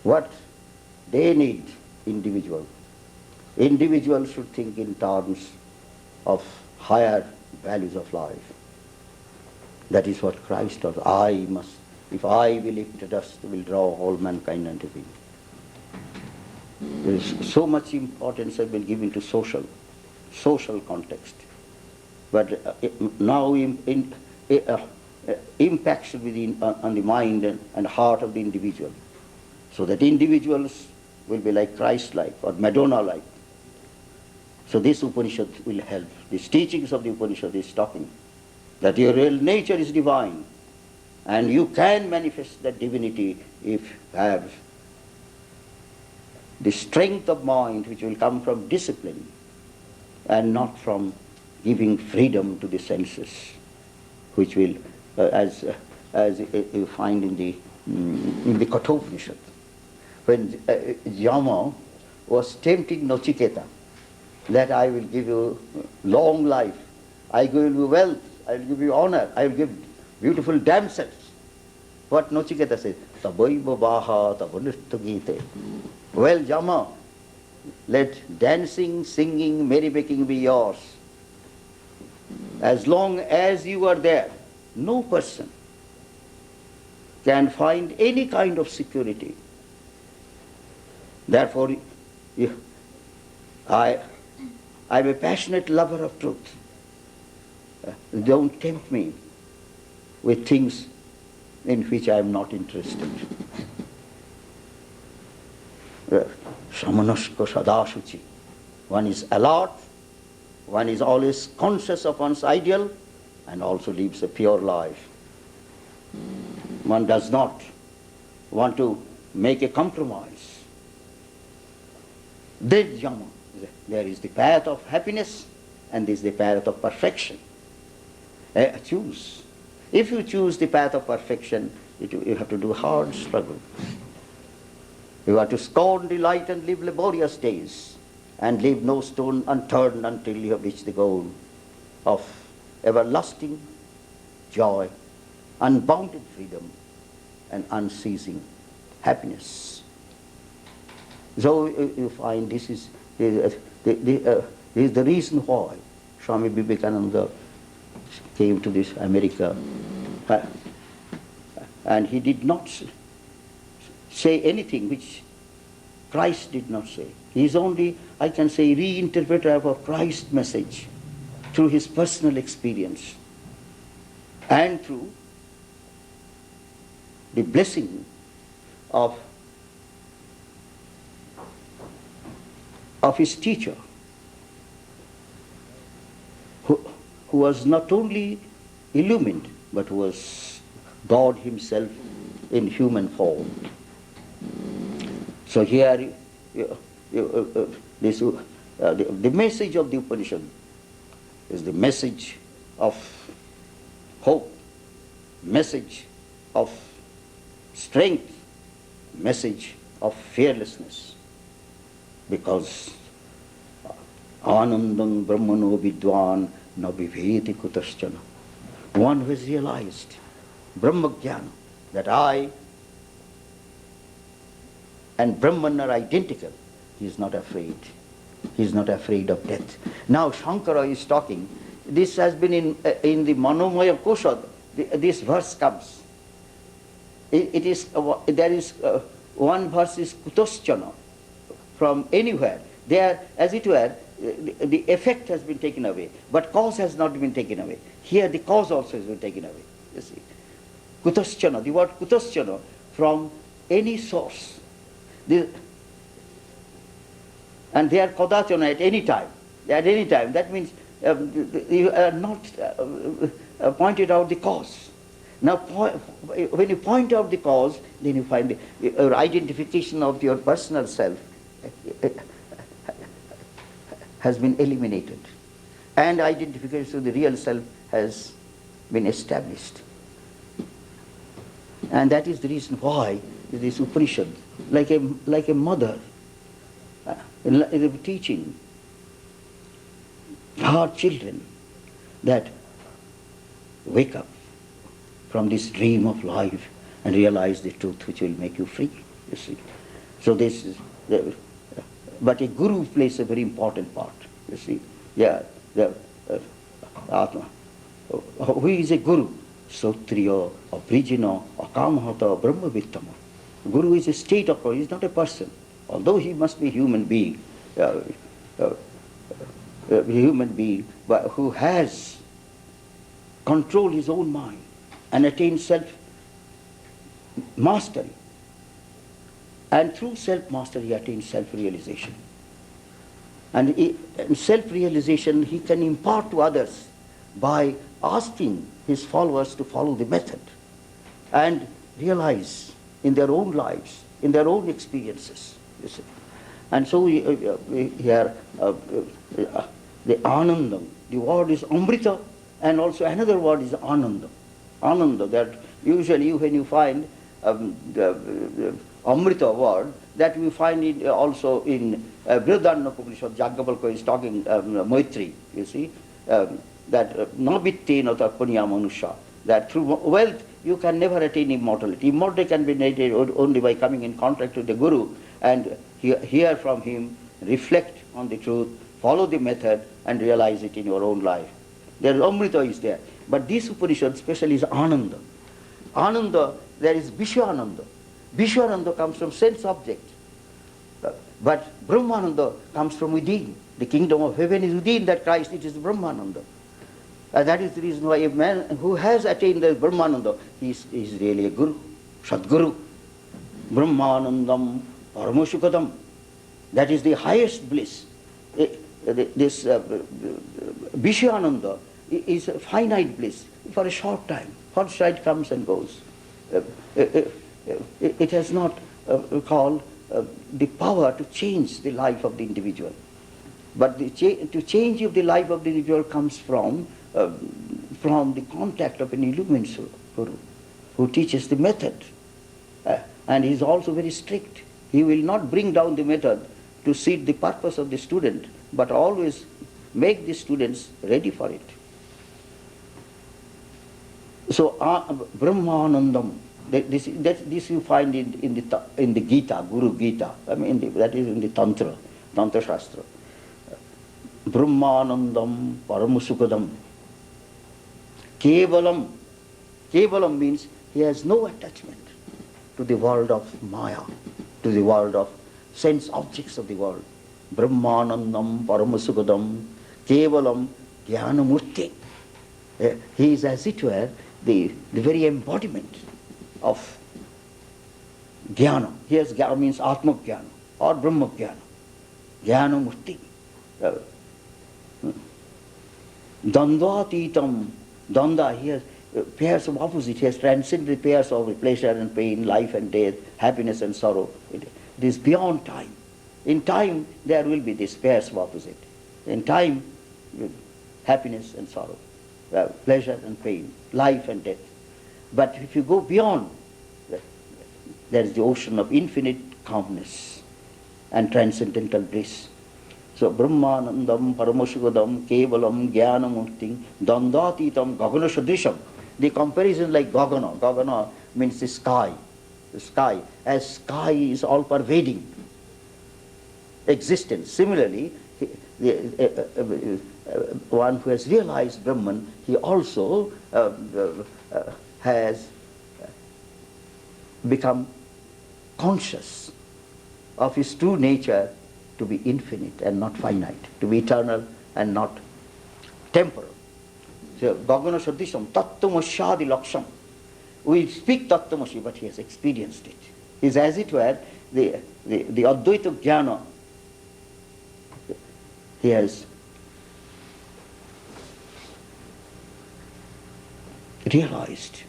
What they need, individual. Individuals should think in terms of higher values of life. That is what Christ taught. If I will lift the dust, will draw all mankind unto me. There is so much importance has been given to social context. But now impact should be on the mind and heart of the individual. So that individuals will be like Christ-like or Madonna-like. So this Upanishad will help. These teachings of the Upanishad is talking that your real nature is divine and you can manifest that divinity if you have the strength of mind which will come from discipline and not from giving freedom to the senses, which will, as you find in the Kathopanishad, when Yama was tempting Nachiketa, that I will give you long life, I will give you wealth, I will give you honor, I will give beautiful damsels. What Nachiketa says, Tabaiva Baha Tabanistagite. Well, Yama, let dancing, singing, merrymaking be yours. As long as you are there, no person can find any kind of security. Therefore, I am a passionate lover of truth. Don't tempt me with things in which I am not interested. Samanaska sadashuchi. One is alert, one is always conscious of one's ideal, and also lives a pure life. One does not want to make a compromise. Then Yama, there is the path of happiness and there is the path of perfection. Choose. If you choose the path of perfection, you have to do hard struggle. You have to scorn delight and live laborious days, and leave no stone unturned until you have reached the goal of everlasting joy, unbounded freedom, and unceasing happiness. So you find this is the reason why Swami Vivekananda came to this America, and he did not say anything which Christ did not say. He is only, I can say, reinterpreter of Christ's message through his personal experience and through the blessing of his teacher, who was not only illumined, but was God himself in human form. So here, this the message of the Upanishad is the message of hope, message of strength, message of fearlessness. Because Anandam Brahmano Vidwan na viveti kutaschana. One who has realized Brahma Jnana, that I and Brahman are identical, he is not afraid. He is not afraid of death. Now Shankara is talking. This has been in the Manomaya Kosha. This verse comes. It is there is one verse is Kutoschana from anywhere. There, as it were, the effect has been taken away, but cause has not been taken away. Here the cause also has been taken away. You see, Kutoschana. The word Kutoschana, from any source. And they are Kodachana at any time. At any time. That means you are not pointed out the cause. Now, when you point out the cause, then you find your identification of your personal self has been eliminated. And identification of the real self has been established. And that is the reason why this Upanishad, like a mother, teaching her children that wake up from this dream of life and realize the truth which will make you free. You see, so this is, but a guru plays a very important part. You see, Atma. Who is a guru? Sotriya, Abrijina, Akamahata, Brahmavittama. Guru is a state of, he is not a person. Although he must be a human being, but who has controlled his own mind and attained self-mastery. And through self-mastery he attains self-realization. And in self-realization he can impart to others by asking his followers to follow the method and realize in their own lives, in their own experiences. You see. And so here the Anandam, the word is Amrita, and also another word is Ananda. Ananda, that usually when you find the Amrita word, that we find it also in Brihadaranyaka Upanishad. Jagyavalkya is talking Maitri, you see, that Nabittena Tarpanya Manusha, that through wealth you can never attain immortality. Immortality can be attained only by coming in contact with the Guru and hear from him, reflect on the truth, follow the method and realize it in your own life. There is Amrita is there. But this Upanishad especially is Ananda. Ananda, there is Vishwananda. Vishwananda comes from sense object. But Brahmananda comes from within. The kingdom of heaven is within that Christ, it is Brahmananda. And that is the reason why a man who has attained the Brahmananda, he is really a Guru, Sadguru. Brahmanandam Paramasukadam. That is the highest bliss. This Vishwananda is a finite bliss for a short time. First sight comes and goes. It has not called the power to change the life of the individual. But the change of the life of the individual comes from the contact of an illumined Guru who teaches the method. And he is also very strict. He will not bring down the method to suit the purpose of the student, but always make the students ready for it. So Brahmanandam, this you find in the Gita, Guru Gita. I mean that is in the Tantra Shastra. Brahmanandam Paramasukadam. Kevalam. Kevalam means he has no attachment to the world of Maya, to the world of sense objects of the world. Brahmanandam Paramasukadam Kevalam Jnanamurti. He is, as it were, the very embodiment of Jnana. Here Jnana means Atma Jnana or Brahma Jnana. Jnanamurti. Dandvatitam. Danda, he has pairs of opposite. He has transcended the pairs of pleasure and pain, life and death, happiness and sorrow. It is beyond time. In time, there will be these pairs of opposite. In time, happiness and sorrow, pleasure and pain, life and death. But if you go beyond, there is the ocean of infinite calmness and transcendental bliss. So, Brahmanandam, Paramashugadam, Kevalam, Jnanamurti, Dandatitam, Gagana Sadrisham. The comparison like Gagana. Gagana means the sky. The sky. As sky is all pervading existence. Similarly, one who has realized Brahman, he also has become conscious of his true nature to be infinite and not finite, to be eternal and not temporal. So, Gagana Sadrisham, Tattvamashyadi Laksham. We speak Tattvamasya, but he has experienced it. He is as it were the Advaita Jnana. He has realized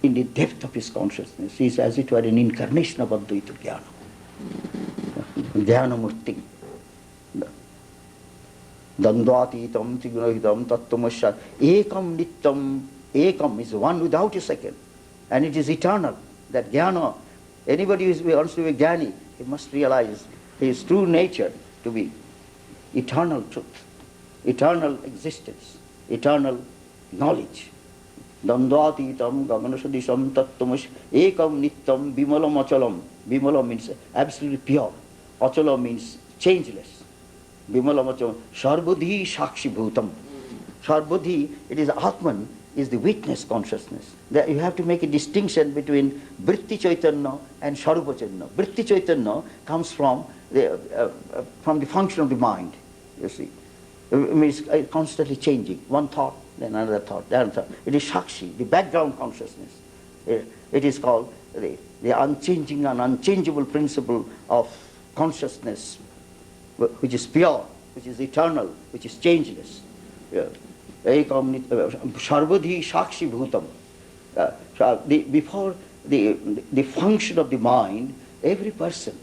in the depth of his consciousness. He is as it were an incarnation of Advaita Jnana. Jnanamurti. Dandvatitam, Trigunahitam, Tattvamasya. Ekam Nityam. Ekam is one without a second. And it is eternal. That jnana, anybody who wants to be a jnani, he must realize his true nature to be eternal truth, eternal existence, eternal knowledge. Dandvatitam, Gaganasadisham, Tattvamasya, Ekam Nityam, Bimalam Achalam. Bimala means absolutely pure. Achala means changeless. Bimalam Achalam. Sarvadhi Shakshi Bhutam. Sarvadhi, it is Atman, is the witness consciousness. That you have to make a distinction between Vritti Chaitanya and Sarupa Chaitanya. Vritti Chaitanya comes from the function of the mind, you see. It means constantly changing. One thought, then another thought, then another thought. It is Shakshi, the background consciousness. It is called the unchanging and unchangeable principle of consciousness, which is pure, which is eternal, which is changeless. Sarvadhi Shakshi Bhutam. Before the function of the mind, every person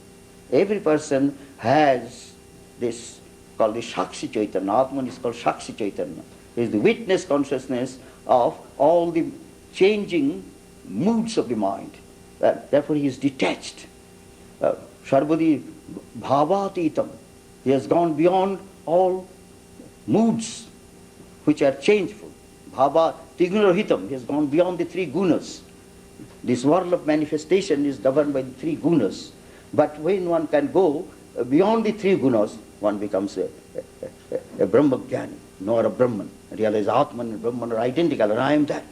has this called the Shakshi Chaitanya. Atman is called Shakshi Chaitanya. It is the witness consciousness of all the changing moods of the mind. Therefore he is detached. Sarvadhi Bhavatitam. He has gone beyond all moods which are changeful. Bhava Tignarohitam, he has gone beyond the three gunas. This world of manifestation is governed by the three gunas. But when one can go beyond the three gunas, one becomes a Brahmajnani, nor a Brahman. Realize Atman and Brahman are identical, and I am that.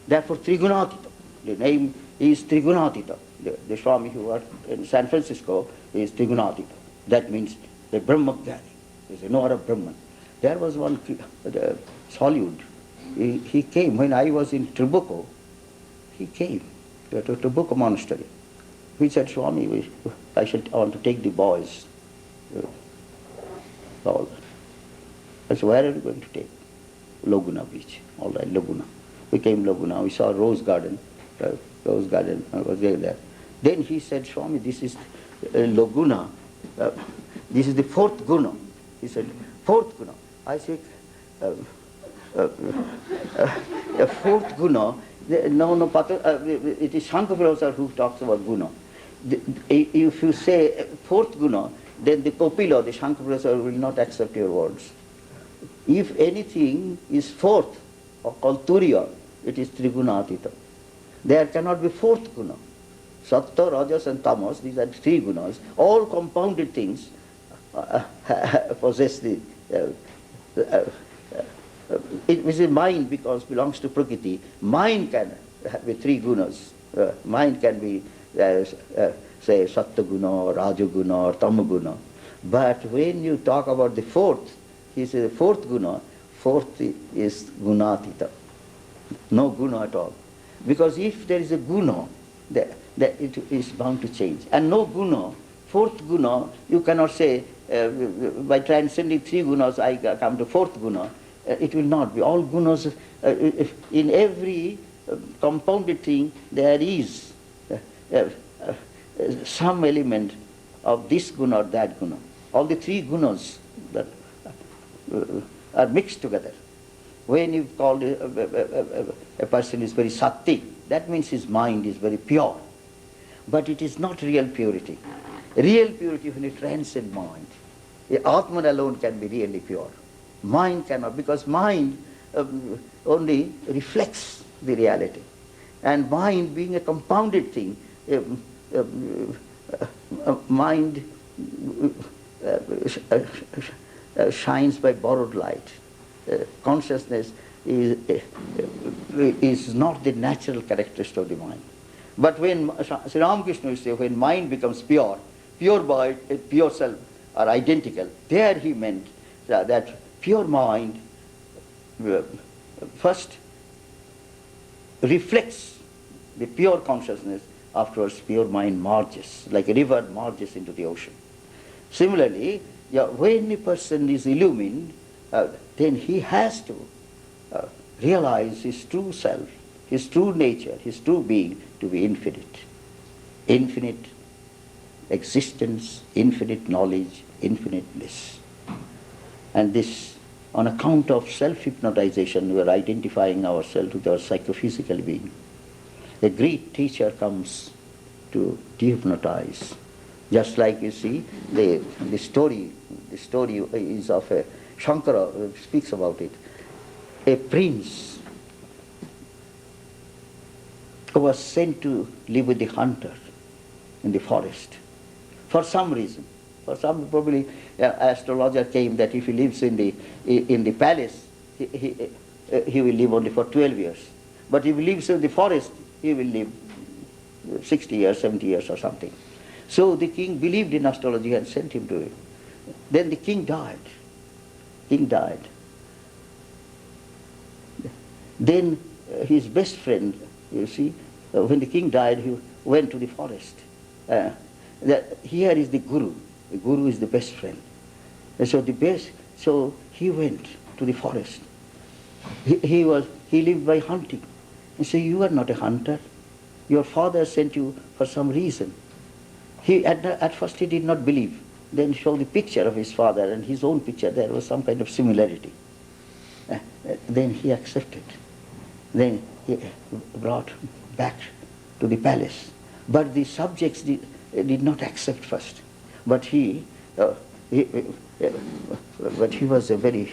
Therefore Trigunatita, the name is Trigunatita. The Swami who worked in San Francisco is Trigunatita. That means the Brahmajnani. There is no other Brahman. There was one Solute. He came when I was in Tribuco. He came to Tribuco monastery. He said, Swami, I want to take the boys. All. I said, where are you going to take? Laguna Beach. All right, Laguna. We came Laguna. We saw Rose Garden. Rose Garden. I was there. Then he said, Swami, this is Laguna. This is the fourth guna. He said, fourth guna. I said, fourth guna. No, it is Shankaracharya who talks about guna. If you say fourth guna, then the Kopila, the Shankaracharya, will not accept your words. If anything is fourth, or ulterior, it is Trigunatita. There cannot be fourth guna. Sattva, Rajas and Tamas, these are three gunas. All compounded things possess the... it is mind because belongs to Prakriti. Mind can have three gunas. Mind can be, say, Sattva guna or Raja guna or Tama guna. But when you talk about the fourth, he says the fourth guna, fourth is gunatita. No guna at all. Because if there is a guna, that it is bound to change. And no guna, fourth guna, you cannot say, by transcending three gunas, I come to fourth guna. It will not be. All gunas, in every compounded thing, there is some element of this guna or that guna. All the three gunas that are mixed together. When you call a person is very sattvic, that means his mind is very pure. But it is not real purity. Real purity when it transcends mind. Atman alone can be really pure. Mind cannot, because mind only reflects the reality. And mind being a compounded thing, mind shines by borrowed light. Consciousness is not the natural characteristic of the mind. But when Sri Ramakrishna will say, when mind becomes pure, pure mind and pure self are identical, there he meant that pure mind first reflects the pure consciousness, afterwards pure mind merges, like a river merges into the ocean. Similarly, when a person is illumined, then he has to realize his true self, his true nature, his true being to be infinite. Infinite existence, infinite knowledge, infinite bliss. And this, on account of self-hypnotization, we are identifying ourselves with our psychophysical being. A great teacher comes to dehypnotize. Just like you see, the story is of a Shankara speaks about it. A prince who was sent to live with the hunter in the forest for some reason. For some, probably astrologer came that if he lives in the palace, he will live only for 12 years. But if he lives in the forest, he will live 60 years, 70 years or something. So the king believed in astrology and sent him to it. Then the king died. Then his best friend, you see, when the king died, he went to the forest. Here is the guru. The guru is the best friend. And so he went to the forest. He lived by hunting. He said, you are not a hunter. Your father sent you for some reason. At first he did not believe. Then showed the picture of his father and his own picture. There was some kind of similarity. Then he accepted. Then he brought back to the palace. But the subjects did not accept first. But he was a very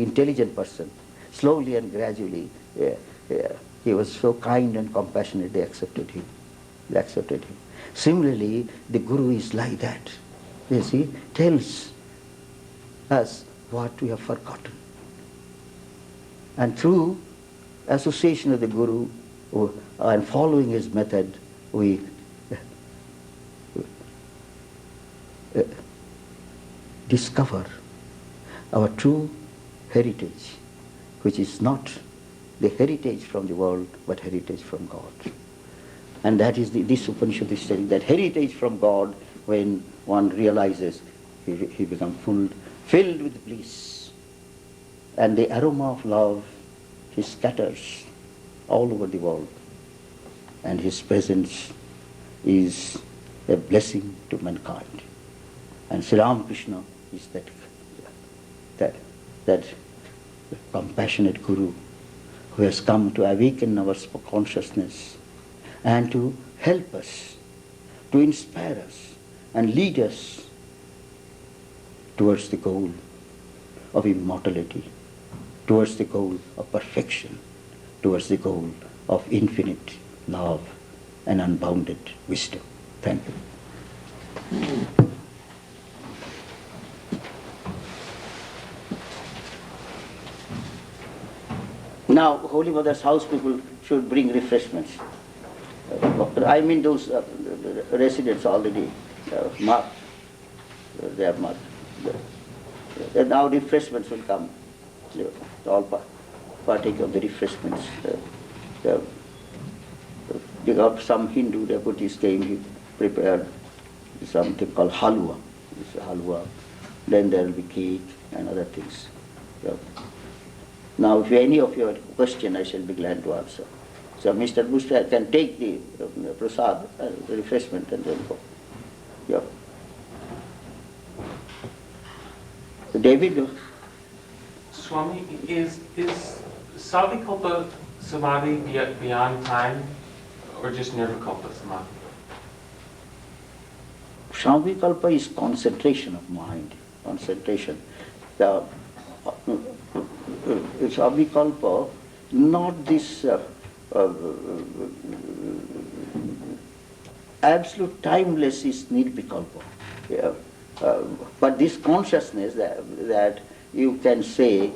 intelligent person. Slowly and gradually, he was so kind and compassionate. They accepted him. Similarly, the guru is like that. You see, tells us what we have forgotten. And through association with the guru and following his method, we discover our true heritage, which is not the heritage from the world, but heritage from God. And that is this Upanishad is telling, that heritage from God, when one realizes, he becomes filled with bliss. And the aroma of love, he scatters all over the world. And his presence is a blessing to mankind. And Sri Ramakrishna is that compassionate guru who has come to awaken our consciousness and to help us, to inspire us and lead us towards the goal of immortality, towards the goal of perfection, towards the goal of infinite love and unbounded wisdom. Thank you. Now, Holy Mother's house people should bring refreshments. I mean those residents already marked. They are marked. Now refreshments will come. All partake of the refreshments. Some Hindu devotees came, he prepared something called halwa. Halwa. Then there will be cake and other things. Now, if any of you have a question, I shall be glad to answer. So Mr. Bush can take the prasad, the refreshment, and then go. Yeah. So David? Swami, is Savikalpa Samadhi beyond time, or just Nirvikalpa Samadhi? Savikalpa is concentration of mind, concentration. The Savikalpa, not this absolute timeless is nirvikalpa. Yeah. But this consciousness that you can say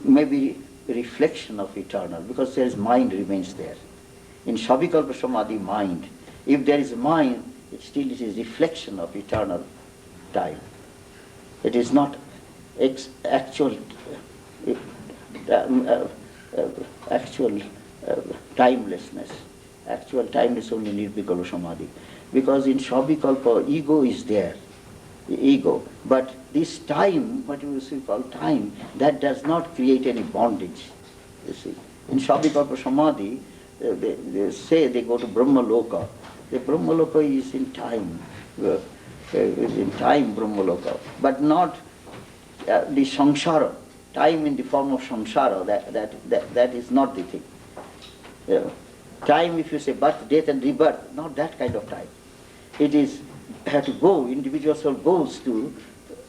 maybe reflection of eternal, because there is mind remains there. In Savikalpa Samadhi, mind, if there is mind, it is reflection of eternal time. It is not actual timelessness. Actual timeless only nirvikalpa samadhi. Because in Savikalpa, ego is there, ego. But this time, what you call time, that does not create any bondage. You see, in Savikalpa samadhi, they say they go to Brahma Loka. The Brahma Loka is in time, Brahma Loka, but not the samsara. Time in the form of samsara, that is not the thing. Time, if you say birth, death and rebirth, not that kind of time. It is, have to go, individual soul goes to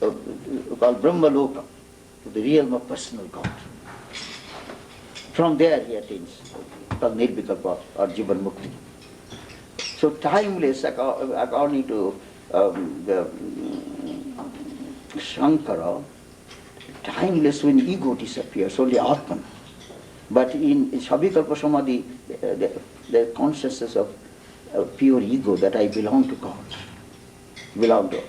called Brahma Loka, to the realm of personal God. From there he attains called Nirvikalpa or Jivan Mukti. So timeless, according to the Shankara, timeless when ego disappears, only Atman. But in Savikalpa Samadhi, the consciousness of pure ego that I belong to God, belong to.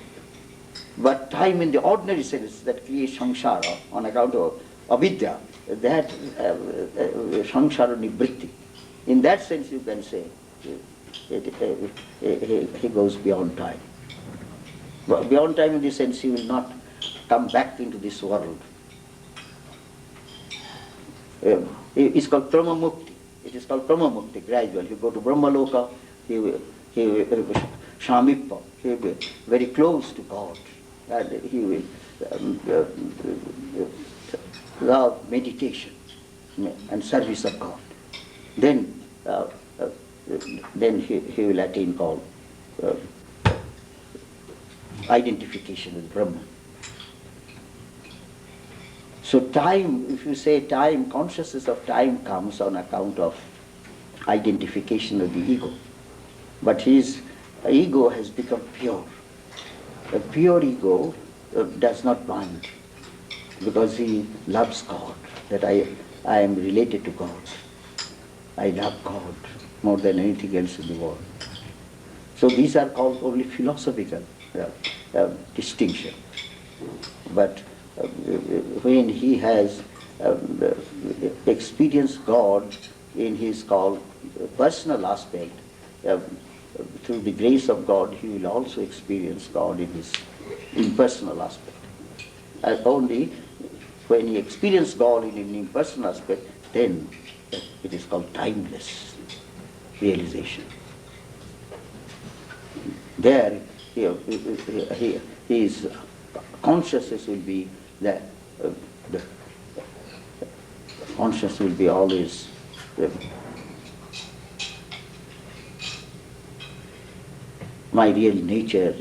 But time in the ordinary sense that creates samsara on account of avidya, that samsara nivritti. In that sense you can say he goes beyond time. But beyond time in the sense he will not come back into this world. It's called Brahma Mukti. It is called Brahma Mukti, gradual. You go to Brahma Loka, he will Shamippa, he will be very close to God. And he will love meditation and service of God. Then he will attain called identification with Brahman. So time, if you say time, consciousness of time comes on account of identification of the ego. But his ego has become pure. A pure ego does not bind because he loves God, that I am related to God. I love God more than anything else in the world. So these are called only philosophical distinction. But when he has experienced God in his called personal aspect, through the grace of God, he will also experience God in his impersonal aspect. And only when he experiences God in an impersonal aspect, then it is called timeless realization. There, his consciousness will be that the consciousness will be always my real nature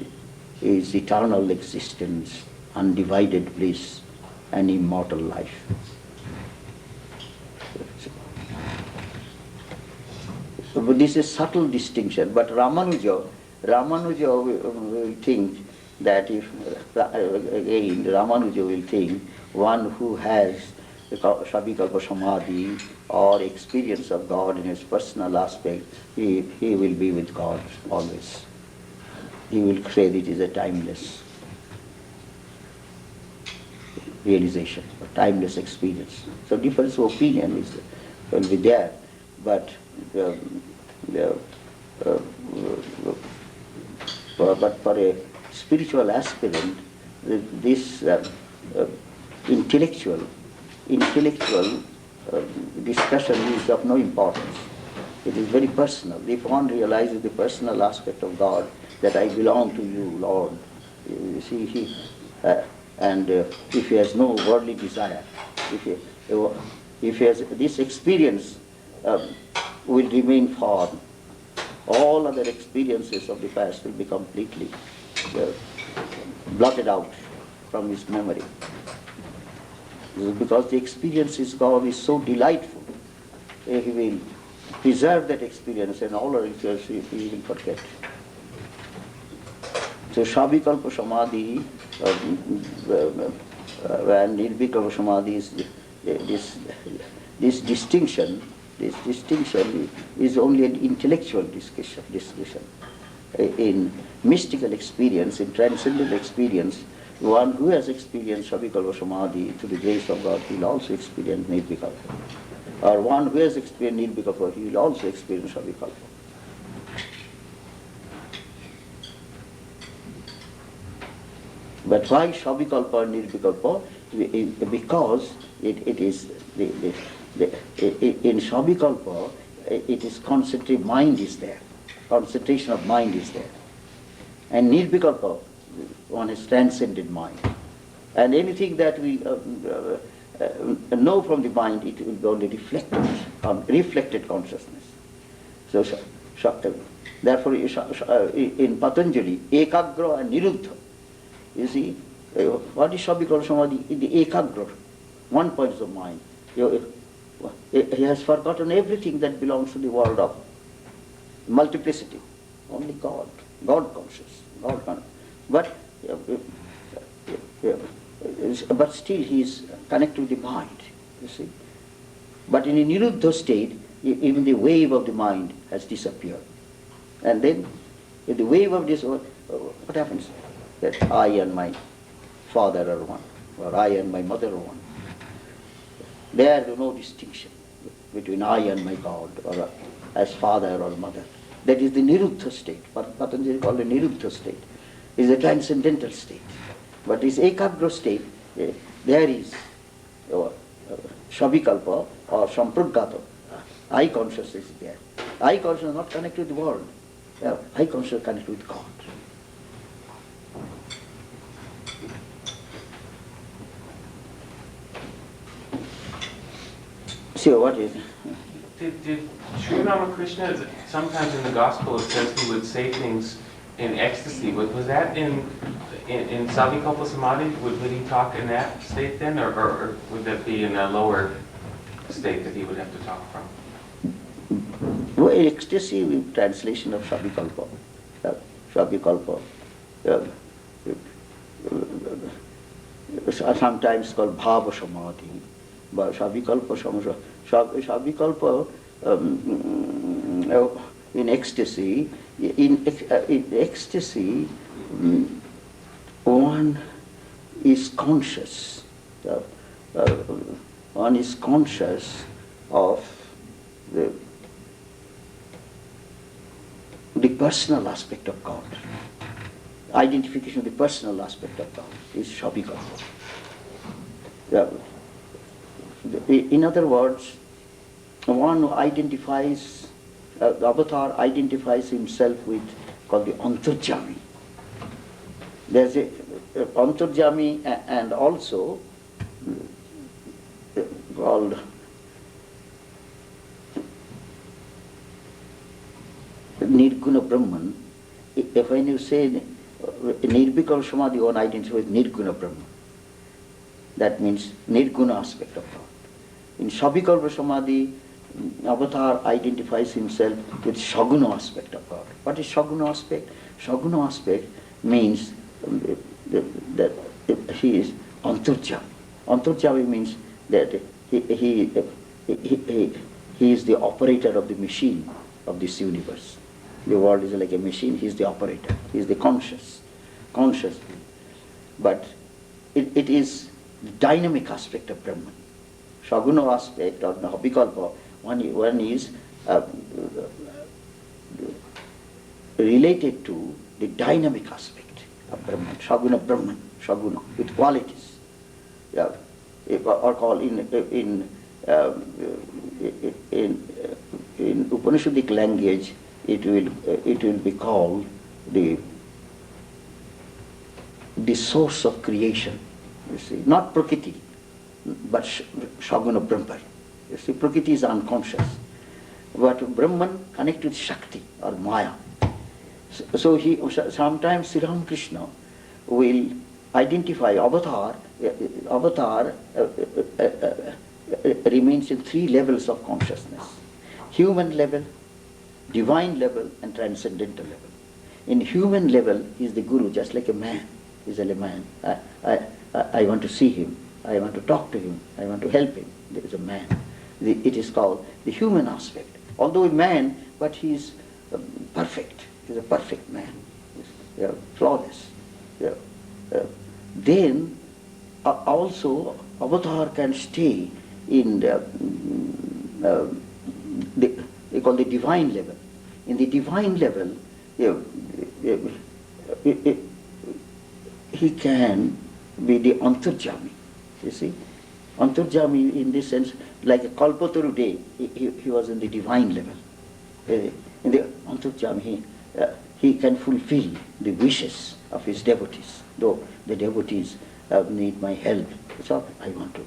is eternal existence, undivided bliss, and immortal life. So this is subtle distinction, but Ramanuja will think that if, again, Ramanuja will think one who has Savikalpa Samadhi or experience of God in his personal aspect, he will be with God always. He will say that it is a timeless realization, a timeless experience. So difference of opinion will be there, but for a spiritual aspirant, this intellectual discussion is of no importance. It is very personal. If one realizes the personal aspect of God, that I belong to you, Lord, you see, if he has no worldly desire, if he has this experience will remain for all other experiences of the past will be completely blotted out from his memory. Because the experience is God is so delightful, he will preserve that experience and all other experiences he will forget. So Shabikalpa Samadhi and Nirvikalpa Samadhi is this distinction is only an intellectual discussion. In mystical experience, in transcendental experience, one who has experienced Shabikalpa Samadhi through the grace of God, he will also experience Nirvikalpa. Or one who has experienced Nirvikalpa, he will also experience Shabikalpa. But why Shabikalpa and Nirvikalpa? Because it is in Shabikalpa, it is concentrated mind is there. Concentration of mind is there. And Nirvikalpa, one is transcended mind. And anything that we know from the mind, it will be only reflected consciousness. So, therefore, in Patanjali, Ekagra and Niruddha, you see, what is Shabikalpa Samadhi? In the Ekagra, one point of mind. He has forgotten everything that belongs to the world of multiplicity. Only God conscious, God conscious. But still he is connected with the mind, you see. But in a Niruddha state, even the wave of the mind has disappeared. And then, in the wave of this, what happens? That I and my father are one, or I and my mother are one. There is no distinction between I and my God, or as father or mother. That is the Niruddha state. Patanjali called a Niruddha state. It is a transcendental state. But this Ekagra state, there is Shabikalpa or Sampragata. I consciousness is there. I consciousness is not connected with the world. I consciousness is connected with God. So what is? Did Sri Ramakrishna, sometimes in the gospel it says he would say things in ecstasy. Was that in Savikalpa Samadhi? Would he talk in that state then, or would that be in a lower state that he would have to talk from? Well, ecstasy is translation of Shabikalpa. Shabikalpa. Sometimes called Bhava Samadhi. But Shabikalpa in ecstasy, one is conscious. One is conscious of the personal aspect of God. Identification of the personal aspect of God is Shabikalpa. In other words, one who identifies, the avatar identifies himself with, called the Antarjami. There's a Antarjami and also called Nirguna Brahman. When you say Nirvikalpa Samadhi, one identifies with Nirguna Brahman. That means Nirguna aspect of God. In Shabikalpa Samadhi, avatar identifies himself with Shaguna aspect of God. What is Shaguna aspect? Shaguna aspect means that he is Antarjami. Antarjami means that he is the operator of the machine of this universe. The world is like a machine, he is the operator, he is the conscious. But it is the dynamic aspect of Brahman. Shaguna aspect or Nahabikalpa, one is related to the dynamic aspect of Brahman. Shaguna, with qualities. Or called in in Upanishadic language, it will be called the source of creation. You see, not Prakriti, but Shaguna Brahman. You see, Prakriti is unconscious, but Brahman connected with Shakti or Maya. So sometimes Sri Ramakrishna will identify avatar. Avatar remains in three levels of consciousness: human level, divine level, and transcendental level. In human level, he is the guru, just like a man. He is a man. I want to see him. I want to talk to him. I want to help him. There is a man. It is called the human aspect. Although a man, but he is perfect. He is a perfect man. He is, flawless. Then also avatar can stay in they call the divine level. In the divine level, he can be the antarjami. You see, antarjami in this sense, like a Kalpataru day, he was in the divine level. In the antarjami, he can fulfill the wishes of his devotees. Though the devotees need my help, so I want to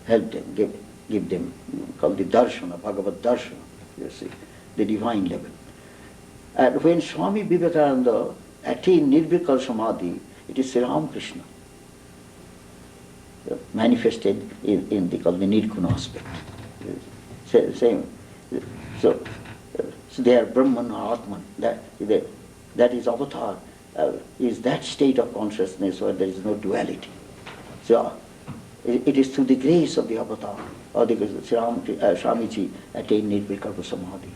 help them, give them, called the darshana, Bhagavad darshana, you see, the divine level. And when Swami Vivekananda attained Nirvikar Samadhi, it is Sri Ramakrishna manifested in the called the Nirguna aspect. Same. So they are Brahman or Atman. That is avatar. Is that state of consciousness where there is no duality. So it is through the grace of the avatar, or the Swamiji attained Nirvikalpa Samadhi.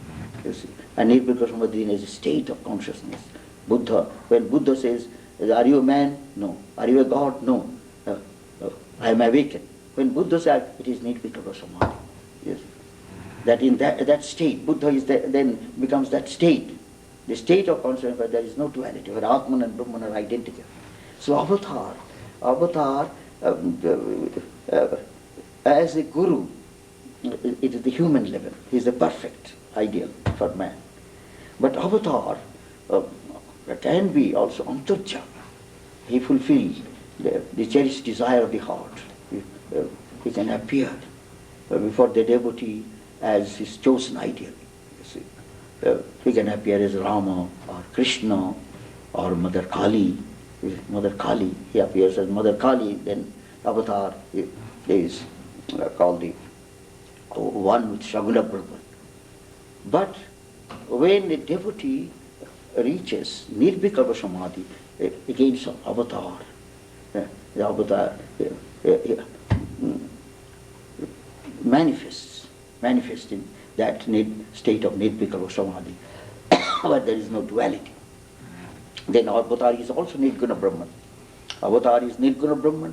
You see. And Nirvikalpa Samadhi is a state of consciousness. Buddha, when Buddha says, are you a man? No. Are you a god? No. I am awakened. When Buddha said, it is Nirvikalpa Samadhi. Yes. That in that state, Buddha is then becomes that state. The state of consciousness where there is no duality, where Atman and Brahman are identical. So avatar as a guru, it is the human level. He is the perfect ideal for man. But avatar can be also antarjami. He fulfills the cherished desire of the heart. He can appear before the devotee as his chosen ideal. You see. He can appear as Rama or Krishna or Mother Kali. Mother Kali, he appears as Mother Kali, then avatar is called the one with Shaguna Brahman. But when the devotee reaches Nirvikalpa Samadhi, again some avatar, the avatar manifests in that state of Nirvikalpa Samadhi, but there is no duality. Then avatar is also Nirguna Brahman. Avatar is Nirguna Brahman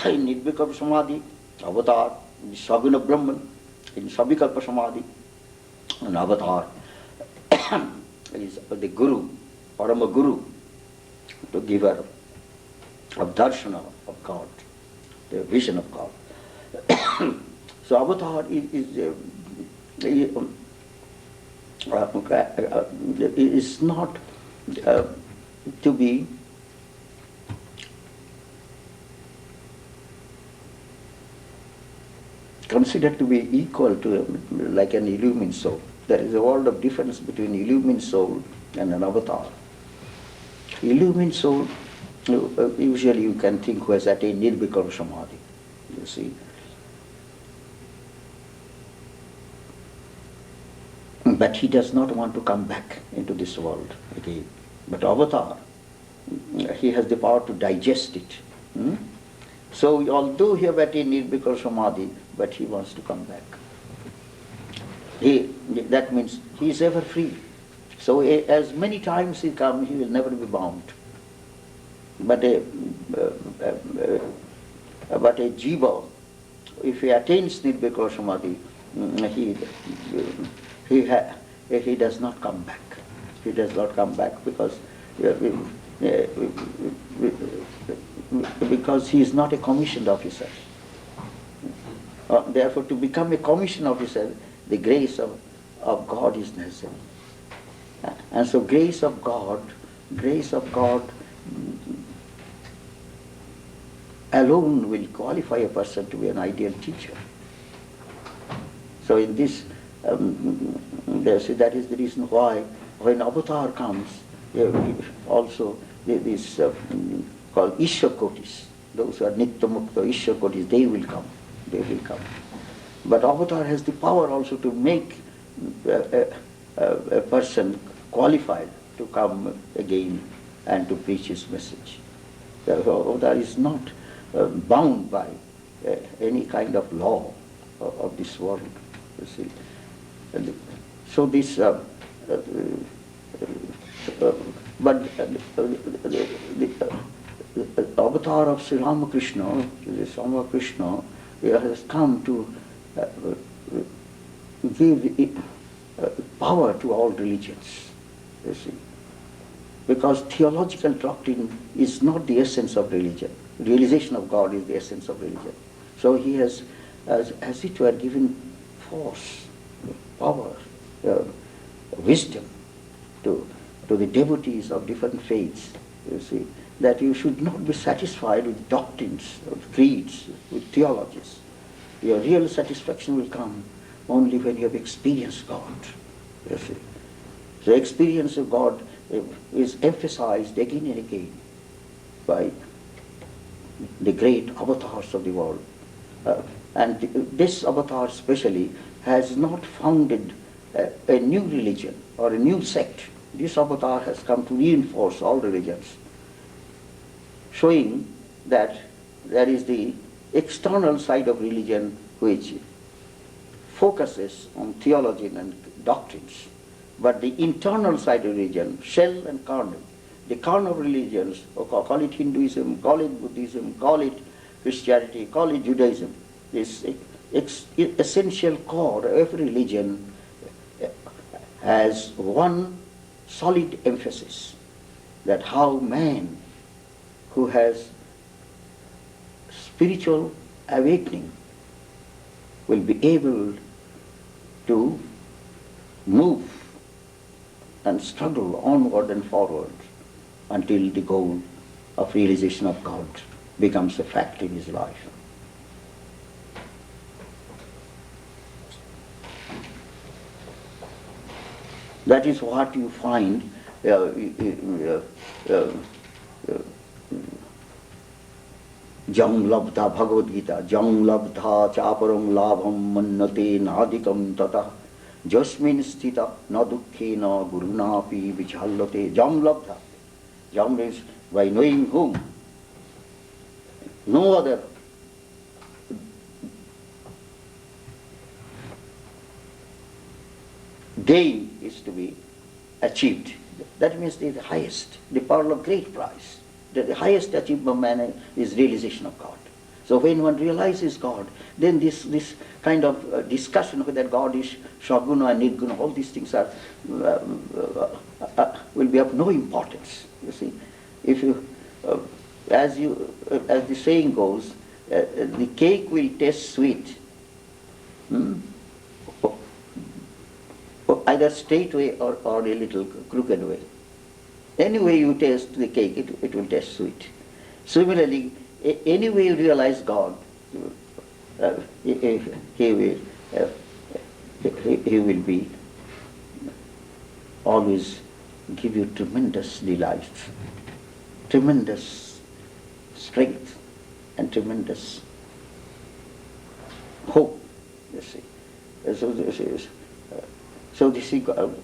in Nirvikalpa Samadhi. Avatar is Shaguna Brahman in Savikalpa Samadhi. And avatar is the Guru, Parama Guru, to give her of darshana of God, the vision of God. So avatar is not to be considered to be equal to like an illumined soul. There is a world of difference between illumined soul and an avatar. Illumined soul, usually you can think who has attained Nirvikalpa Samadhi, you see. But he does not want to come back into this world again. But avatar, he has the power to digest it. So although he has attained Nirvikalpa Samadhi, but he wants to come back. That means he is ever free. So as many times he comes, he will never be bound. But a jiva, if he attains Nirvikalpa Samadhi, he does not come back. He does not come back because he is not a commissioned officer. Therefore, to become a commission officer, the grace of God is necessary. And so grace of God alone will qualify a person to be an ideal teacher. So in this, that is the reason why when avatar comes, also this called Ishwar Kotis, those who are Nitya Mukta Ishwar Kotis, they will come. But avatar has the power also to make a person qualified to come again and to preach his message. Therefore, avatar is not bound by any kind of law of this world. You see. So this, but the avatar of Sri Ramakrishna, has come to give power to all religions. You see. Because theological doctrine is not the essence of religion. Realization of God is the essence of religion. So he has, as it were, given force, power, wisdom to the devotees of different faiths, you see, that you should not be satisfied with doctrines, with creeds, with theologies. Your real satisfaction will come only when you have experienced God, you see. The experience of God is emphasized again and again by the great avatars of the world. And this avatar especially has not founded a new religion or a new sect. This avatar has come to reinforce all religions, showing that there is the external side of religion which focuses on theology and doctrines, but the internal side of religion, shell and kernel, the kernel of religions, call it Hinduism, call it Buddhism, call it Christianity, call it Judaism, this essential core of every religion has one solid emphasis, that how man who has spiritual awakening will be able to move and struggle onward and forward until the goal of realization of God becomes a fact in his life. That is what you find Jam labdha Bhagavad Gita, Jam labdha chaparam labham mannate nadikam tata jasmin sthita na dukkhena gurunapi vichallate. Jam labdha. Jam means by knowing whom. No other gain is to be achieved. That means the highest, the pearl of great price. The highest achievement of man is realization of God. So when one realizes God, then this kind of discussion whether God is Shaguna and Nirguna, all these things are will be of no importance. You see, if you, as the saying goes, the cake will taste sweet, either straight way or a little crooked way. Any way you taste the cake, it will taste sweet. Similarly, any way you realize God, he will be always give you tremendous delight, tremendous strength, and tremendous hope. You see, so this is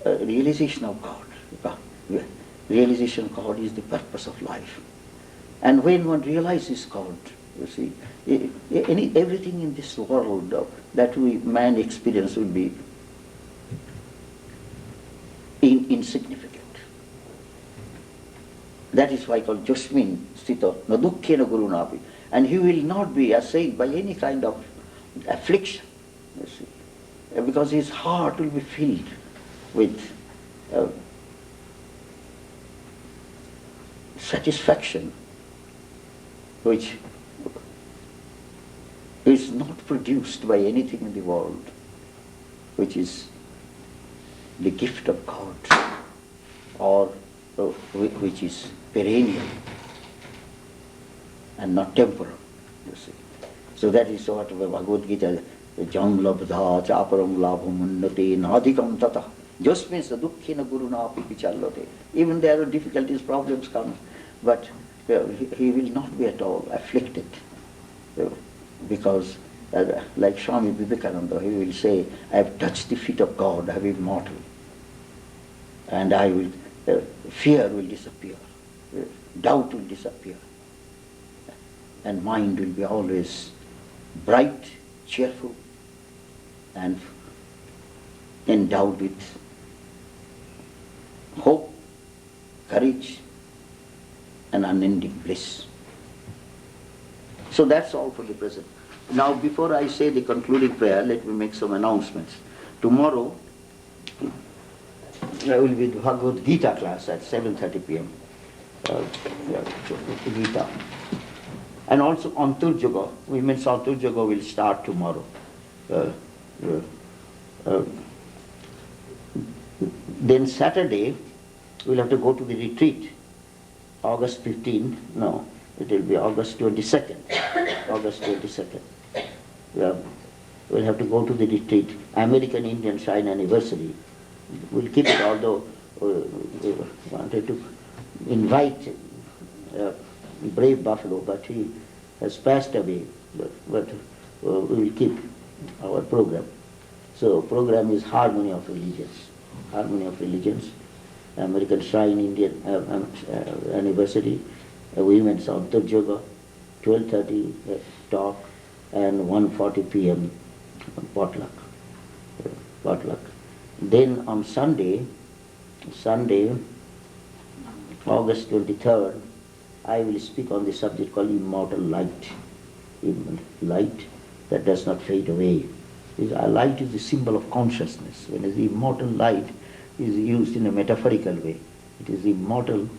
realization of God. Realization of God is the purpose of life. And when one realizes God, you see, everything in this world that man experience will be insignificant. That is why called Jasmin Sthita na dukkhena gurunapi. And he will not be assailed by any kind of affliction, you see, because his heart will be filled with satisfaction, which is not produced by anything in the world which is the gift of God or which is perennial and not temporal, you see. So that is what Bhagavad Gita, jam labdha chaparam labham unnate nadhikam tata. Just means the dukkhina guruna api vichallate. Even there are difficulties, problems come, but he will not be at all afflicted. Because like Swami Vivekananda, he will say, I have touched the feet of God, I am immortal. And I will, fear will disappear, doubt will disappear. And mind will be always bright, cheerful, and endowed with hope, courage, and unending bliss. So that's all for the present. Now, before I say the concluding prayer, let me make some announcements. Tomorrow, I will be the Bhagavad Gita class at 7:30 p.m. Gita. And also Anturjaga, Women's Anturjaga will start tomorrow. Then Saturday, we'll have to go to the retreat. August 15, no, it will be August 22nd. August 22nd. We'll have to go to the retreat. American Indian Shrine Anniversary. We'll keep it, although we wanted to invite Brave Buffalo, but he has passed away. But we will keep our program. So program is Harmony of Religions. Harmony of Religions. American Shrine Indian Anniversary. Women's Antaryoga. 12:30 talk and 1:40 p.m. potluck. Then on Sunday, August 23rd, I will speak on the subject called immortal light. Light that does not fade away. Light is the symbol of consciousness. When the immortal light is used in a metaphorical way, it is immortal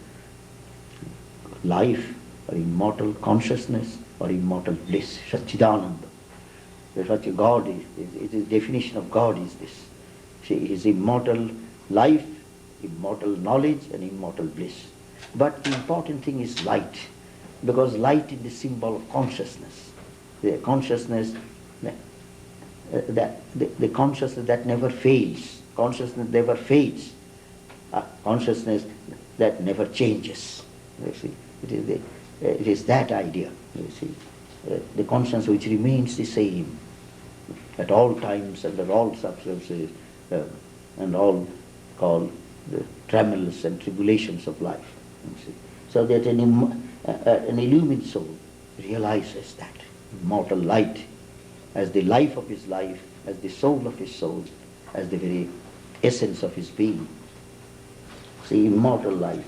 life or immortal consciousness or immortal bliss, Satchidananda. Such a God is the definition of God is this. He is immortal life, immortal knowledge and immortal bliss. But the important thing is light, because light is the symbol of consciousness. The consciousness the consciousness that never fades, consciousness never fades, consciousness that never changes. You see, it is that idea. You see, the consciousness which remains the same at all times, under all substances, and all called the trammels and tribulations of life. You see. So that an illumined soul realizes that immortal light as the life of his life, as the soul of his soul, as the very essence of his being. See, immortal light,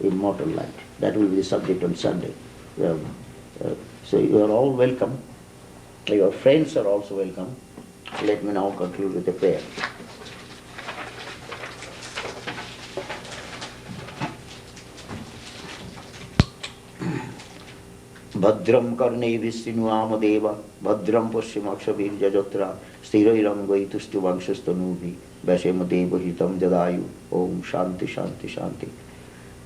immortal light. That will be the subject on Sunday. So you are all welcome. Your friends are also welcome. Let me now conclude with a prayer. Bhadram karnevi sinuama deva, bhadram pasyamakshapir jajatra, sthirairam vaitustu vangshastanubi, vasema deva hitam jadayu, om shanti shanti shanti.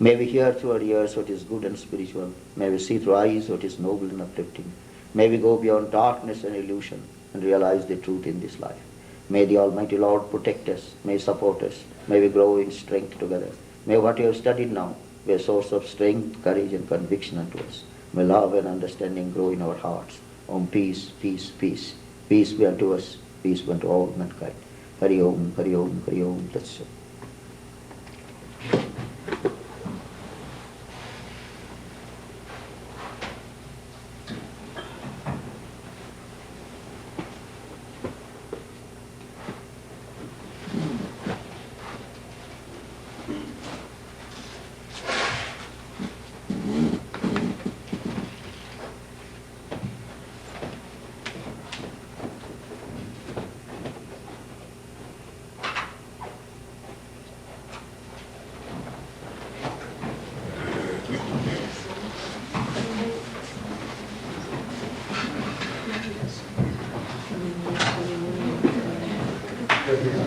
May we hear through our ears what is good and spiritual. May we see through eyes what is noble and uplifting. May we go beyond darkness and illusion and realize the truth in this life. May the Almighty Lord protect us, may support us, may we grow in strength together. May what you have studied now be a source of strength, courage and conviction unto us. May love and understanding grow in our hearts. Om peace, peace, peace. Peace be unto us, peace be unto all mankind. Hari Om, Hari Om, Hari Om, Tat Sat. Lunch.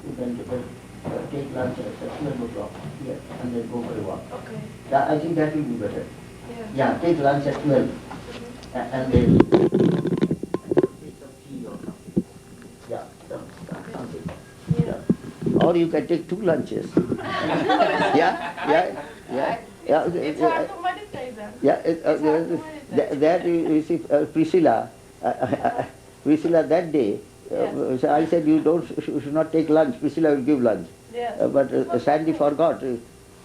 You can take lunch at 12 o'clock here and then go for a walk. Okay. I think that will be better. Yeah. Yeah, take lunch at 12 and then take some tea or something. Yeah, something. Yeah. Or you can take 2 lunches. yeah. It's hard to meditate then. Yeah, It's hard to meditate. that you see, Priscilla that day, so I said you should not take lunch. Priscilla will give lunch. Yes. But Sandy forgot.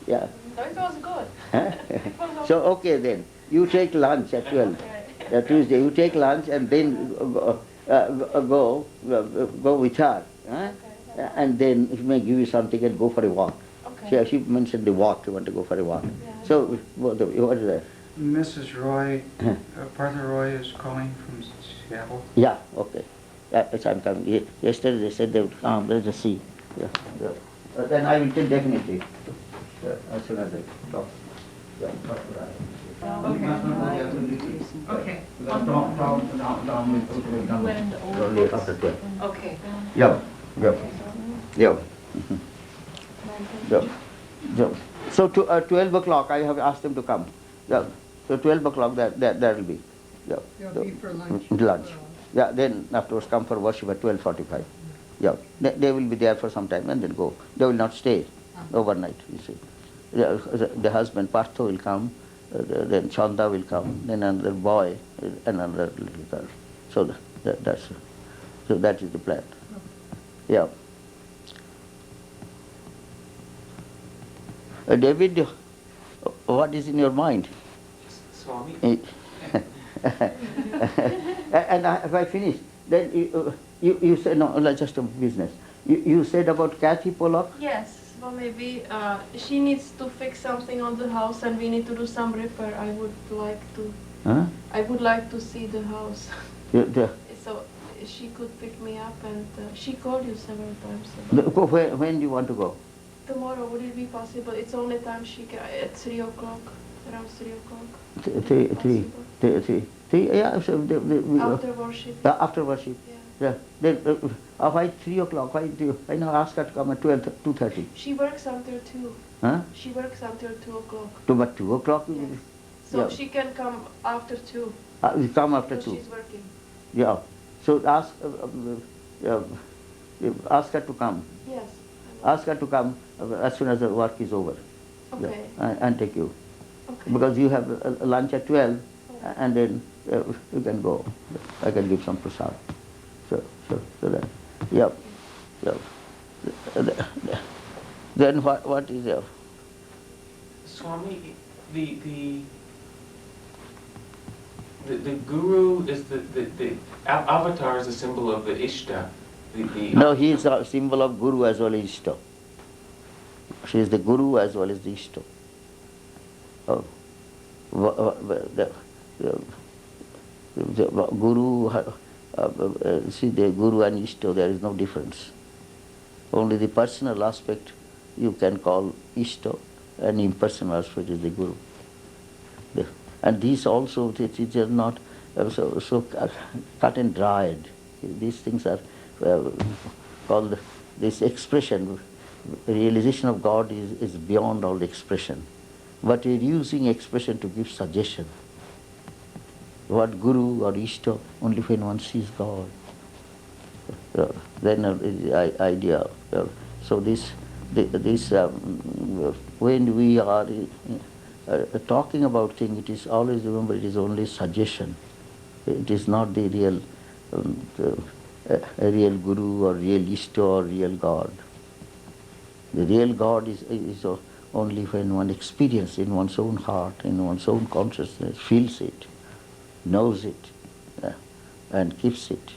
Yeah. No, it was good. Huh? It was So okay then, you take lunch at 12. Okay. Tuesday you take lunch and then go with her. Huh? Okay. And then she may give you something and go for a walk. Okay. She mentioned the walk. You want to go for a walk. Yeah. So what is that? Mrs. Roy, Partha Roy is calling from Seattle. Yeah, okay. Yes, I'm coming. Yesterday they said they would come. Let's just see. Yeah. Then I will tell definitely. As soon as I talk. Yeah. Okay. Only after 12. Okay. Yeah. So to 12 o'clock I have asked them to come. Yeah. So 12 o'clock that will be. Yeah. They'll be for lunch. Lunch. Yeah. Then afterwards come for worship at 12:45. Yeah. They will be there for some time and then go. They will not stay overnight. You see. The husband Partho will come. Then Chanda will come. Then another boy, another little girl. So that is the plan. Yeah. David, what is in your mind? Swami? And if I finish, then you said, no, just a business. You said about Kathy Pollock? Yes. Well, maybe she needs to fix something on the house, and we need to do some repair. I would like to. Huh? I would like to see the house. So she could pick me up, and she called you several times. When do you want to go? Tomorrow, would it be possible? It's only time she can, at 3 o'clock, around 3 o'clock. Three, yeah. So After worship. After worship. Yeah. Then why 3 o'clock? Why not ask her to come at 2:30? She works until 2. Huh? She works until 2 o'clock. But 2 o'clock? Yes. So Yeah. she can come after 2. You come after because 2. she's working. Yeah. So ask her to come. Yes. Ask her to come as soon as the work is over. Okay. Yeah, and take you. Okay. Because you have lunch at 12 and then you can go. I can give some prasad. So that. Yeah. Then what is there? Swami, the guru is the avatar is a symbol of the Ishta. No, he is a symbol of Guru as well as Ishta. She is the Guru as well as the Ishta. Oh. The Guru, see, the Guru and Ishta, there is no difference. Only the personal aspect you can call Ishta, and impersonal aspect is the Guru. And these also, it is not so cut and dried. These things are called, this expression, realization of God is beyond all expression. But we are using expression to give suggestion. What Guru or Ishta, only when one sees God. Then the idea. So when we are talking about things, it is always, remember, it is only suggestion. It is not the real a real Guru or real Ishta or real God. The real God is only when one experiences in one's own heart, in one's own consciousness, feels it, knows it, and keeps it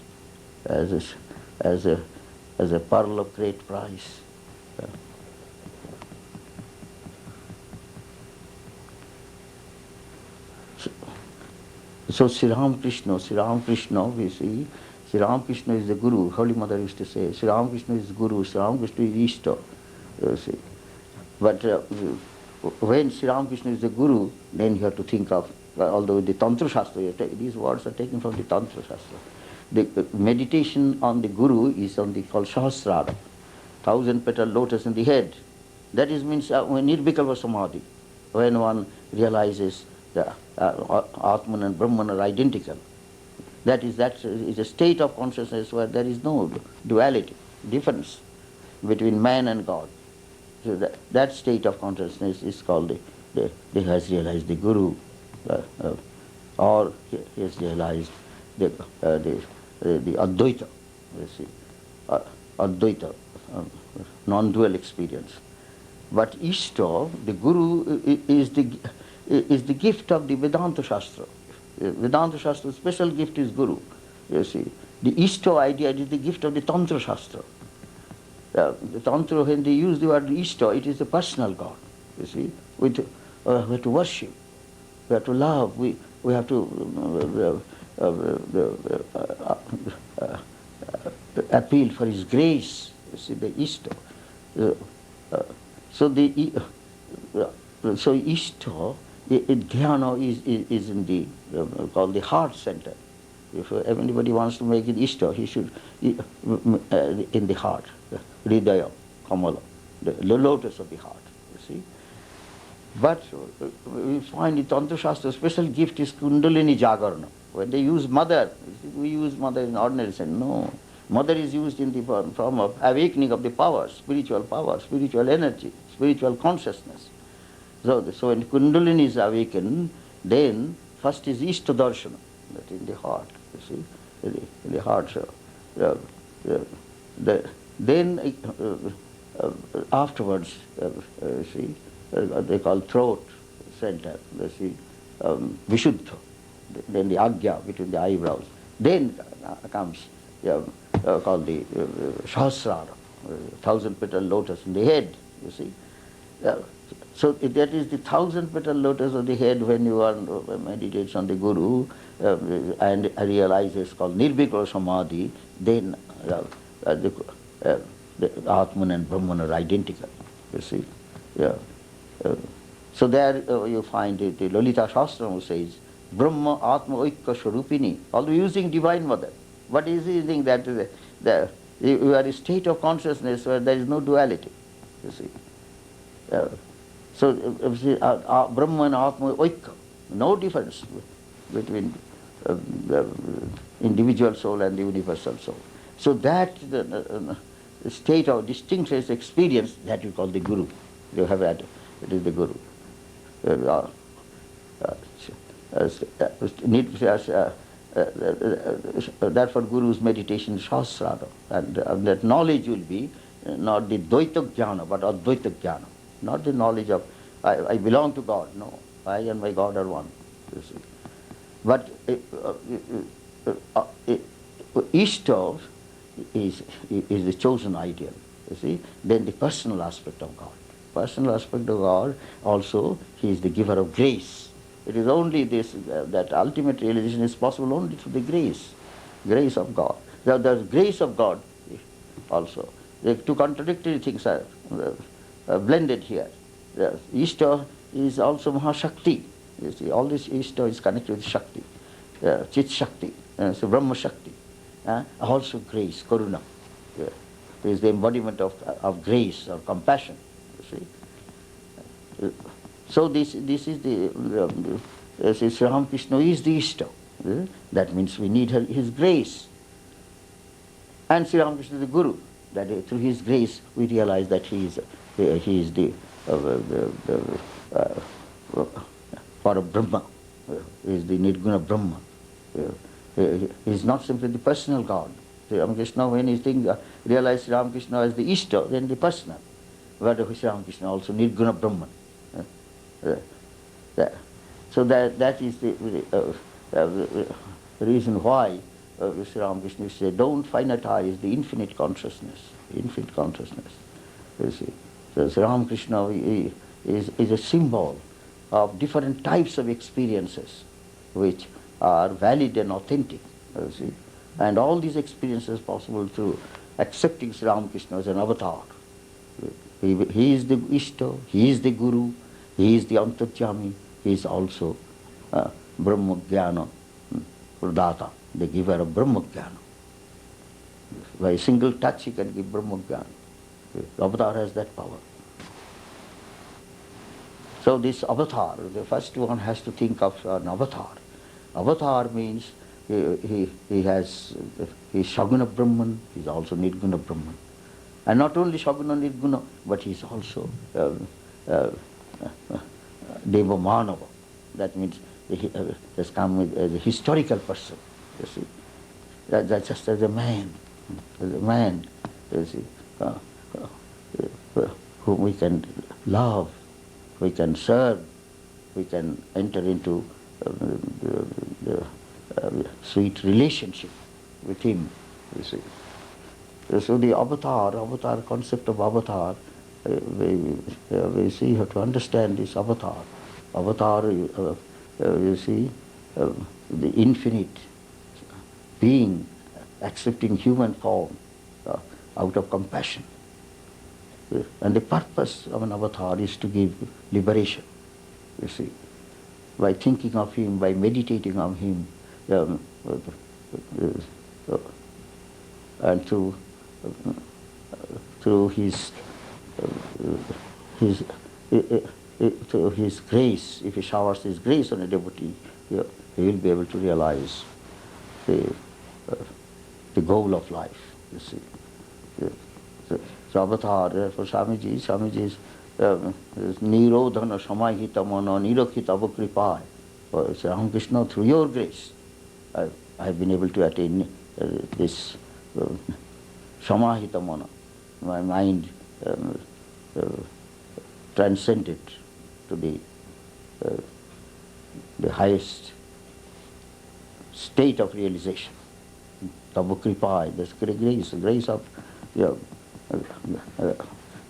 as a pearl of great price. So Sri Ramakrishna, we see, Sri Ramakrishna is the Guru. Holy Mother used to say, Sri Ramakrishna is Guru, Sri Ramakrishna is Ishta. You see. But when Sri Ramakrishna is the Guru, then you have to think of, although the Tantra Shastra, these words are taken from the Tantra Shastra. The meditation on the Guru is on the called Sahasrara, 1,000-petal lotus in the head. That is means Nirvikalpa Samadhi, when one realizes the Atman and Brahman are identical. That is a state of consciousness where there is no duality, difference between man and God. So that state of consciousness is called he has realized the Guru, or he has realized the Advaita, you see, Advaita, non-dual experience. But Ishta, the Guru, is the gift of the Vedanta Shastra. Vedanta Shastra, special gift is Guru. You see, the Ishta idea is the gift of the Tantra Shastra. The Tantra, when they use the word Ishta, it is a personal God. You see, we have to worship, we have to love, we have to appeal for His grace. You see, the Ishta. So Ishta, dhyana is in the called the heart center. If anybody wants to make it Ishta, he should in the heart, Hridaya, Kamala, the lotus of the heart. You see. But we find in Tantra Shastra, special gift is Kundalini Jagarana. When they use mother, we use mother in ordinary sense. No. Mother is used in the form of awakening of the power, spiritual energy, spiritual consciousness. So when Kundalini is awakened, then first is Ishta Darshana, that in the heart, you see, in the heart. Then afterwards, see, they call throat center, you see, Vishuddha, then the Agya between the eyebrows. Then comes called the Sahasrara, 1,000-petal lotus in the head, you see. So that is the 1,000-petal lotus of the head when you are meditates on the Guru and realizes called Nirvikalpa Samadhi, then the Atman and Brahman are identical, you see. So there you find the Lalita Shastra says, Brahma Atma Oikka Swarupini, although using Divine Mother. But is using that you are in a state of consciousness where there is no duality, you see. So Brahma and Atma Oikka, no difference between the individual soul and the universal soul. So that the state of distinctious experience, that you call the Guru. You have had it is the Guru. Therefore Guru's meditation is Sahasrara, and that knowledge will be not the Dvaita Jnana but Advaita Jnana, not the knowledge of I belong to God, no, I and my God are one, you see. But Ishta is the chosen ideal, you see. Then the personal aspect of God. Personal aspect of God also, He is the giver of grace. It is only this, that ultimate realization is possible only through the grace of God. The grace of God also. The two contradictory things are blended here. The Ishta is also Mahashakti. You see, all this Ishta is connected with Shakti, Chit Shakti, so Brahma Shakti. Also grace, Karuna. Is the embodiment of grace or compassion. You see. So this is the Sri Ramakrishna is the Ishta. That means we need his grace. And Sri Ramakrishna is the Guru. That through his grace we realize that he is the for Brahma. He is the Nirguna Brahma. He is not simply the personal God. Sri Ramakrishna, when he realizes Sri Ramakrishna as the Ishta, then the personal. But Sri Ramakrishna also Nirguna Brahman. So that is the reason why Sri Ramakrishna said, don't finitize the infinite consciousness. Infinite consciousness. You see. So Sri Ramakrishna is a symbol of different types of experiences which are valid and authentic. You see. And all these experiences possible through accepting Sri Ramakrishna as an avatar. He is the Ishta, he is the Guru, he is the Antarjami, he is also Brahma Jnana Pradata, the giver of Brahma Jnana. By a single touch he can give Brahma Jnana. The avatar has that power. So this avatar, the first one has to think of an avatar. Avatar means he is Shaguna Brahman, he is also Nirguna Brahman. And not only Shaguna Nirguna, but he is also Deva Manava. That means he has come as a historical person, you see. That's just as a man, you see, whom we can love, we can serve, we can enter into sweet relationship with him, you see. So the avatar concept of avatar, we see, you have to understand this avatar. Avatar, you see, the infinite being accepting human form out of compassion. And the purpose of an avatar is to give liberation, you see. By thinking of him, by meditating on him, and through his grace, if he showers his grace on a devotee, he will be able to realize the goal of life, you see. So avatar for Swamiji's Nirodhana Samahita Mana Nirokhita Avakripai. Sri Ramakrishna, through your grace, I have been able to attain this Samahita Mana. My mind transcended to the highest state of realization. Avakripai, that's the grace of,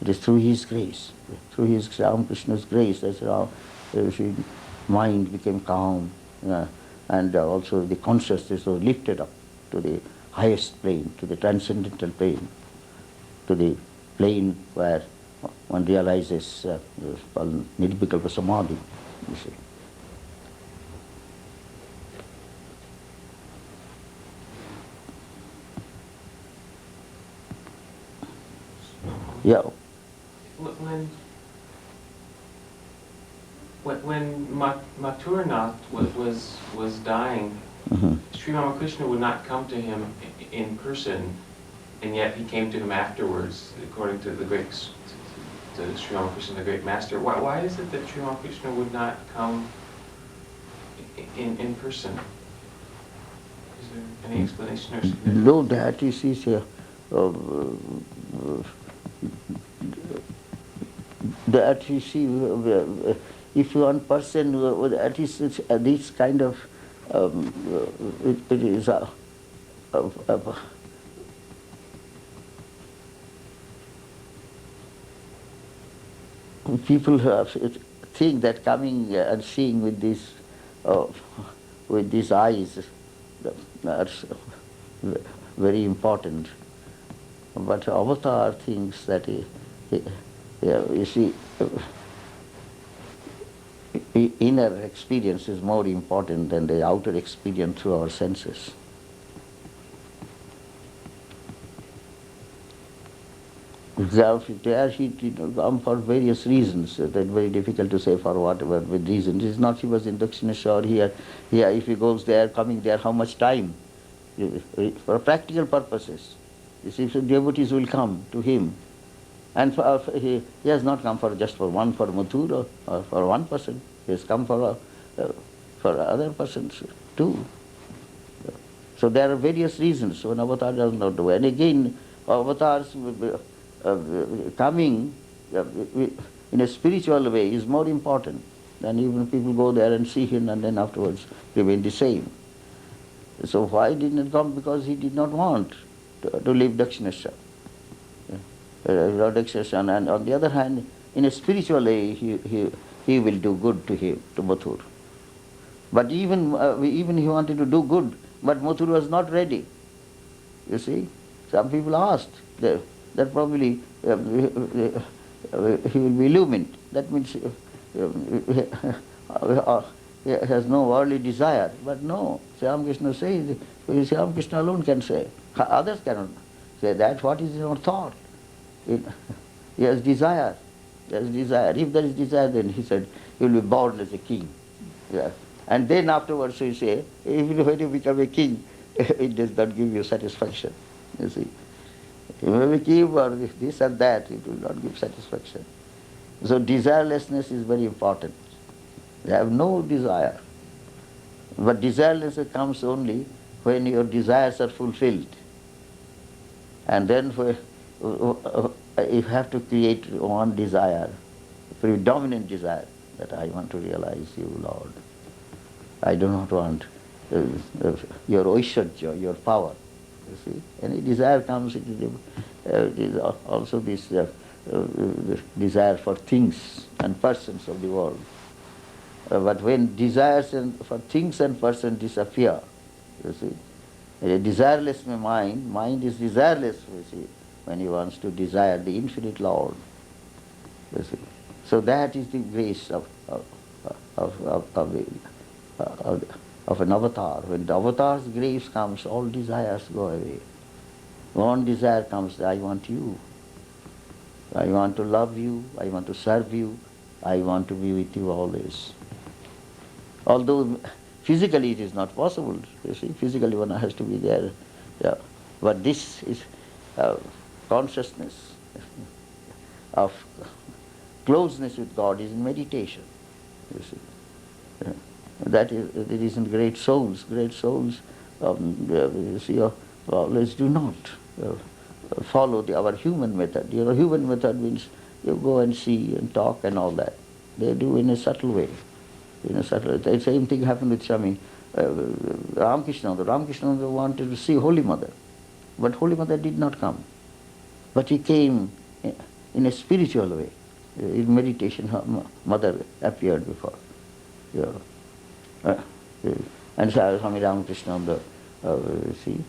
it is through his grace, through his Ramakrishna's grace, that's how mind became calm, and also the consciousness was lifted up to the highest plane, to the transcendental plane, to the plane where one realizes called Nirvikalpa Samadhi, you see. Yeah. When Mathuranath was dying, Sri Ramakrishna would not come to him in person, and yet he came to him afterwards, according to the great to Sri Ramakrishna, the great master. Why is it that Sri Ramakrishna would not come in person? Is there any explanation or significance? No, that is that you see, if one person, that is this kind of, it is people think that coming and seeing with these eyes, that's very important. But avatar thinks that you see, inner experience is more important than the outer experience through our senses. There he did come for various reasons. That very difficult to say for whatever with reasons. It's not he was in Dakshineshwar here. If he goes there, coming there, how much time? For practical purposes. You see, so devotees will come to him. And he has not come just for Mathura or for one person. He has come for other persons too. So there are various reasons when avatar does not do. And again, avatars coming in a spiritual way is more important than even people go there and see him and then afterwards remain the same. So why didn't it come? Because he did not want to leave Dakshineshwar. And on the other hand, in a spiritual way, he will do good to him, to Mathur. But even he wanted to do good, but Mathur was not ready. You see, some people asked that probably he will be illumined. That means he has no worldly desire. But no, Sri Ramakrishna says, Sri Ramakrishna alone can say. Others cannot say that. What is your thought? He has desire. He has desire. If there is desire, then he said, you will be born as a king. Yeah. And then afterwards we say, even when you become a king, it does not give you satisfaction. You see. You may be king or this and that, it will not give satisfaction. So desirelessness is very important. You have no desire. But desirelessness comes only when your desires are fulfilled. And then you have to create one desire, predominant desire, that I want to realize you, Lord. I do not want your oishadya, your power. You see, any desire comes, it is also this desire for things and persons of the world. But when desires for things and persons disappear, you see, a desireless mind is desireless, you see, when he wants to desire the infinite Lord. You see. So that is the grace of an avatar. When the avatar's grace comes, all desires go away. One desire comes, I want you. I want to love you, I want to serve you, I want to be with you always. Although physically it is not possible, you see, physically one has to be there. Yeah. But this is consciousness of closeness with God is in meditation, you see. Yeah. That is the reason great souls, you see, always do not follow our human method. You know, human method means you go and see and talk and all that. They do in a subtle way. The same thing happened with Swami Ramakrishna. Ramakrishna wanted to see Holy Mother, but Holy Mother did not come. But he came in a spiritual way. In meditation, her mother appeared before. And Swami Ramakrishna, see,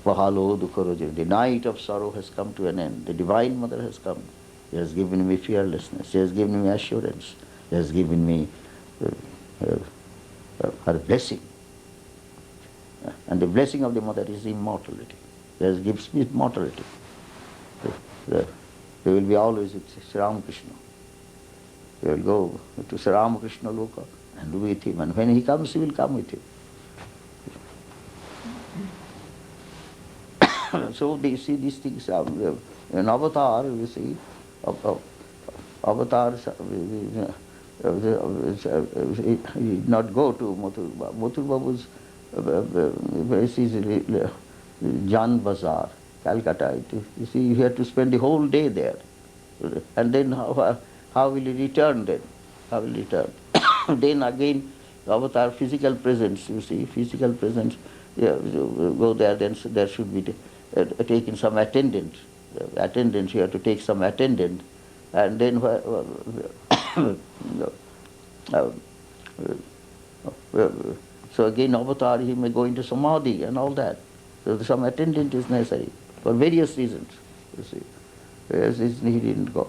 Pahalo Dukkharoja, the night of sorrow has come to an end. The Divine Mother has come. She has given me fearlessness. She has given me assurance. She has given me her blessing. And the blessing of the Mother is immortality. She gives me immortality. They will be always with Sri Ramakrishna. They will go to Sri Ramakrishna Loka and be with him. And when he comes, he will come with him. So they see these things. An avatar, you see, avatars, he did not go to Mathur. Mathur Babu's Jan Bazaar, Calcutta. You see, he had to spend the whole day there. And then how will he return then? How will he return? Then again, avatar, physical presence, you see, physical presence, go there, then there should be taken some attendant. You have to take some attendant. And then so again avatar, he may go into samadhi and all that. So some attendant is necessary for various reasons, you see. Various reasons he didn't go.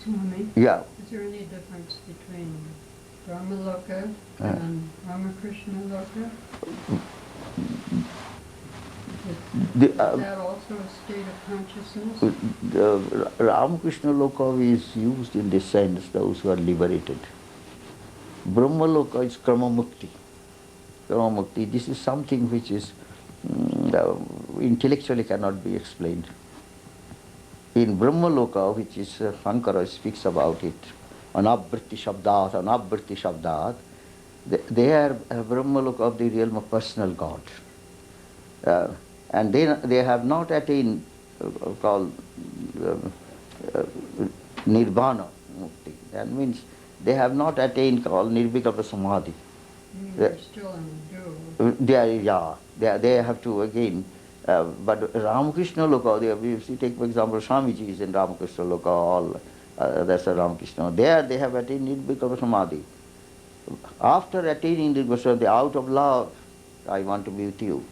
Swami? Yeah. Is there any difference between Brahmaloka and Ramakrishna Loka? Is that also a state of consciousness? The Ramakrishna Loka is used in this sense, those who are liberated. Brahma Loka is Krama Mukti. Krama Mukti, this is something which is intellectually cannot be explained. In Brahma Loka, which is Shankara speaks about it, Anabhriti Shabdat, they are Brahma Loka of the realm of personal God. And they have not attained called Nirvana Mukti. That means they have not attained called Nirvikalpa Samadhi. They're still in the They have to again, but Ramakrishna Loka, if you take for example Swamiji is in Ramakrishna Loka, all that's a Ramakrishna. There they have attained Nirvikalpa Samadhi. after attaining the Goswami, out of love, I want to be with you.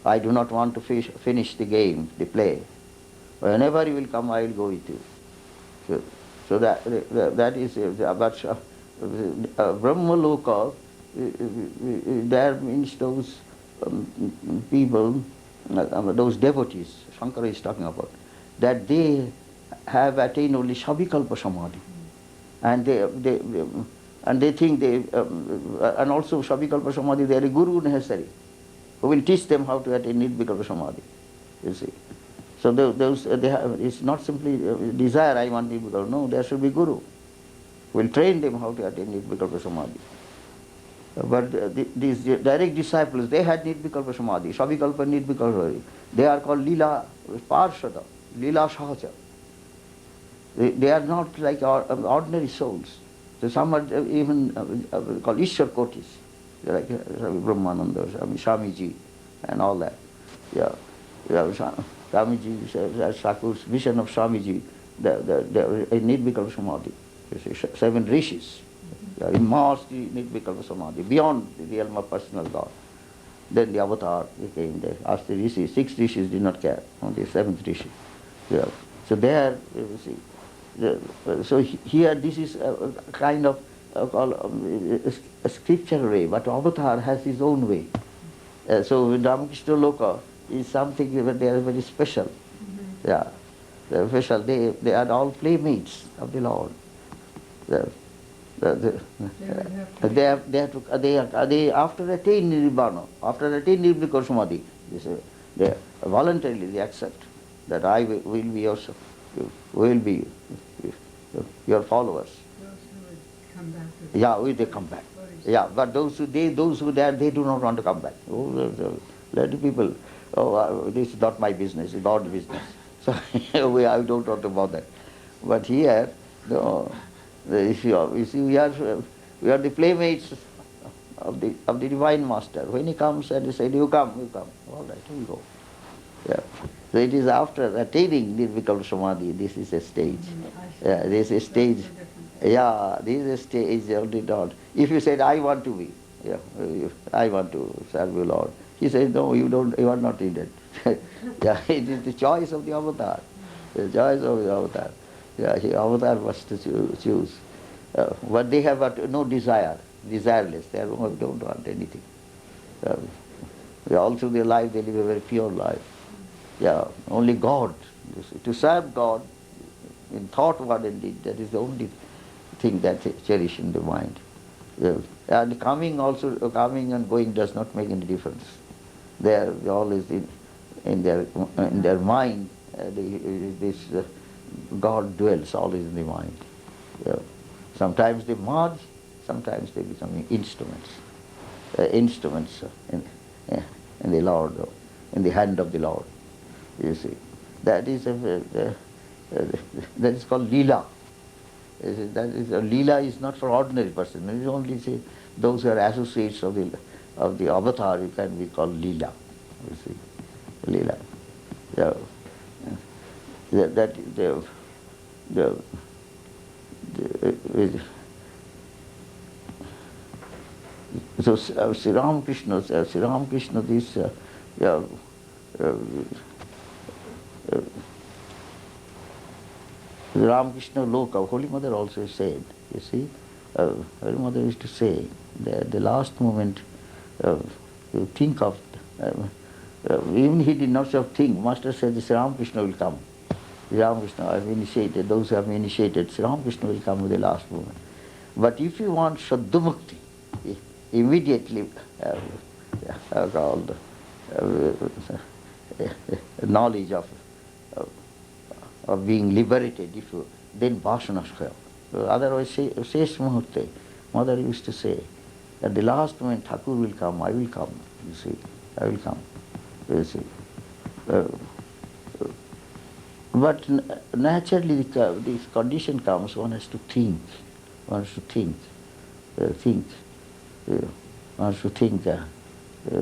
I do not want to finish the game, the play. Whenever you will come, I will go with you. So that is, but Brahma Loka, there means those people, those devotees, Shankara is talking about, that they have attained only Shabikalpa Samadhi. And they think and also Shabikalpa Samadhi, they are a guru necessary, who will teach them how to attain Nirvikalpa Samadhi, you see. So it's not simply desire, I want Nirvikalpa, no, there should be guru, who will train them how to attain Nirvikalpa Samadhi. But these direct disciples, they had Nirvikalpa Samadhi, Shabikalpa Nirvikalpa Samadhi. They are called Lila Parshada, Lila Sahaja. They are not like ordinary souls. So some are even called Ishwar Kotis, like Brahmananda, Swamiji, and all that. Swamiji, Thakur's vision of Swamiji, the Nirvikalpa Samadhi. 7 rishis, immersed in Nirvikalpa Samadhi, beyond the realm of personal God. Then the avatar came there. Asked the rishis, 6 rishis did not care, only 7th rishi. So there, you see. So here this is a kind of a scriptural way, but avatar has his own way. So Ramakrishna Loka is something that they are very special. They are special. They are all playmates of the Lord. They after attaining Nibbana, after attaining Nirvikalpa Samadhi, they voluntarily they accept that I will be yours. Will be your followers. Those who would come back. They come back. But those who there, they do not want to come back. Let the people, this is not my business, it's God's business. So I don't want to bother. But here, no, you see, we are the playmates of the Divine Master. When he comes and he says, you come. All right, we go. So it is after attaining Nirvikalpa Samadhi, this is a stage. This is a stage. This is a stage only not. If you said, I want to be, I want to serve you, Lord. He says, no, you are not needed. It is the choice of the avatar. The choice of the avatar. The avatar must choose. But they have no desire, desireless. They don't want anything. Also their life, they live a very pure life. Only God. To serve God in thought, word and deed, that is the only thing that they cherish in the mind. And coming and going does not make any difference. They are always in their mind. This God dwells always in the mind. Sometimes they merge, sometimes they become instruments. Instruments in the Lord, in the hand of the Lord. You see, that is called Leela. Leela is not for ordinary person. It is only those who are associates of the avatar. You can be called Leela. You see, Leela. So Sri Ramakrishna, this Ramakrishna Loka, Holy Mother also said, you see, Holy Mother used to say, the last moment, you think of, even he did not have think, Master said, Sri Ramakrishna will come. Sri Ramakrishna, I have initiated, those who have initiated, Sri Ramakrishna will come with the last moment. But if you want Shaddhamukti, immediately called knowledge of being liberated, then Vasanashkaya. Otherwise, Shesh Muhurte, Mother used to say, at the last moment Thakur will come, I will come, you see, I will come, you see. But naturally this condition comes, one has to think, one has to think, you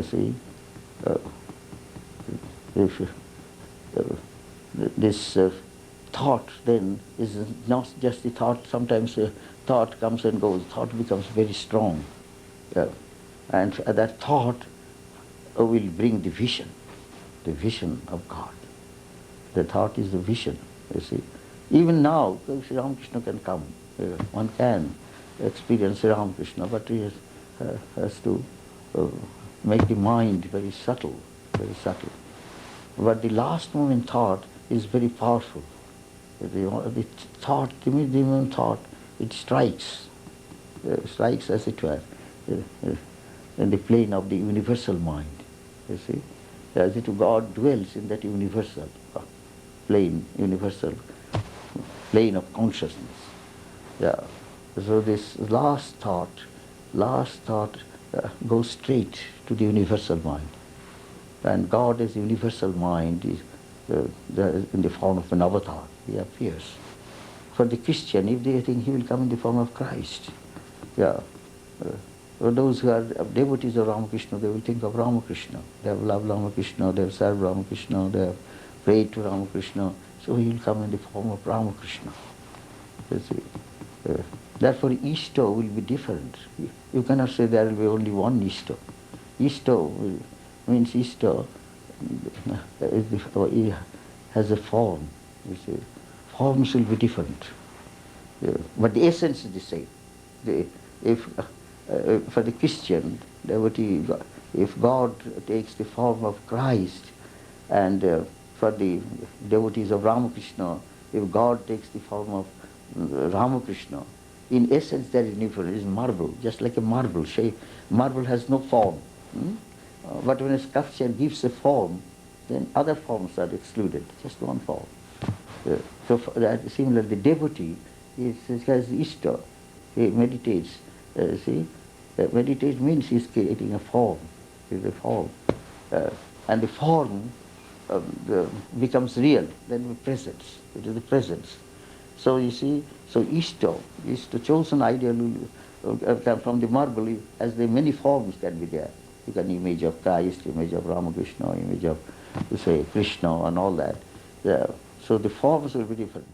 see, this thought then is not just the thought. Sometimes thought comes and goes. Thought becomes very strong. Yeah. And that thought will bring the vision of God. The thought is the vision, you see. Even now, Sri Ramakrishna can come. One can experience Sri Ramakrishna, but he has to make the mind very subtle, very subtle. But the last moment thought is very powerful. The thought, the moment thought, it strikes as it were, in the plane of the universal mind, you see. As it God dwells in that universal plane of consciousness. Yeah. So this last thought goes straight to the universal mind. And God as universal mind is in the form of an avatar. He appears. For the Christian, if they think he will come in the form of Christ, yeah. For those who are devotees of Ramakrishna, they will think of Ramakrishna. They have loved Ramakrishna, they have served Ramakrishna, they have prayed to Ramakrishna. So he will come in the form of Ramakrishna. You see. Therefore, Easter will be different. You cannot say there will be only one Easter. Easter means Easter has a form. You see. Forms will be different. But the essence is the same. For the Christian devotee, if God takes the form of Christ, and for the devotees of Ramakrishna, if God takes the form of Ramakrishna, in essence there is difference. It is marble, just like a marble shape. Marble has no form. But when a sculpture gives a form, then other forms are excluded, just one form. So similarly, the devotee has Easter. He meditates. Meditate means he is creating a form. Is a form, and the form becomes real. Then the presence. It is the presence. So you see, so Easter is the chosen ideal from the marble. As the many forms can be there. You can image of Christ, image of Ramakrishna, image of, say, Krishna, and all that. Yeah. So the forms will be different.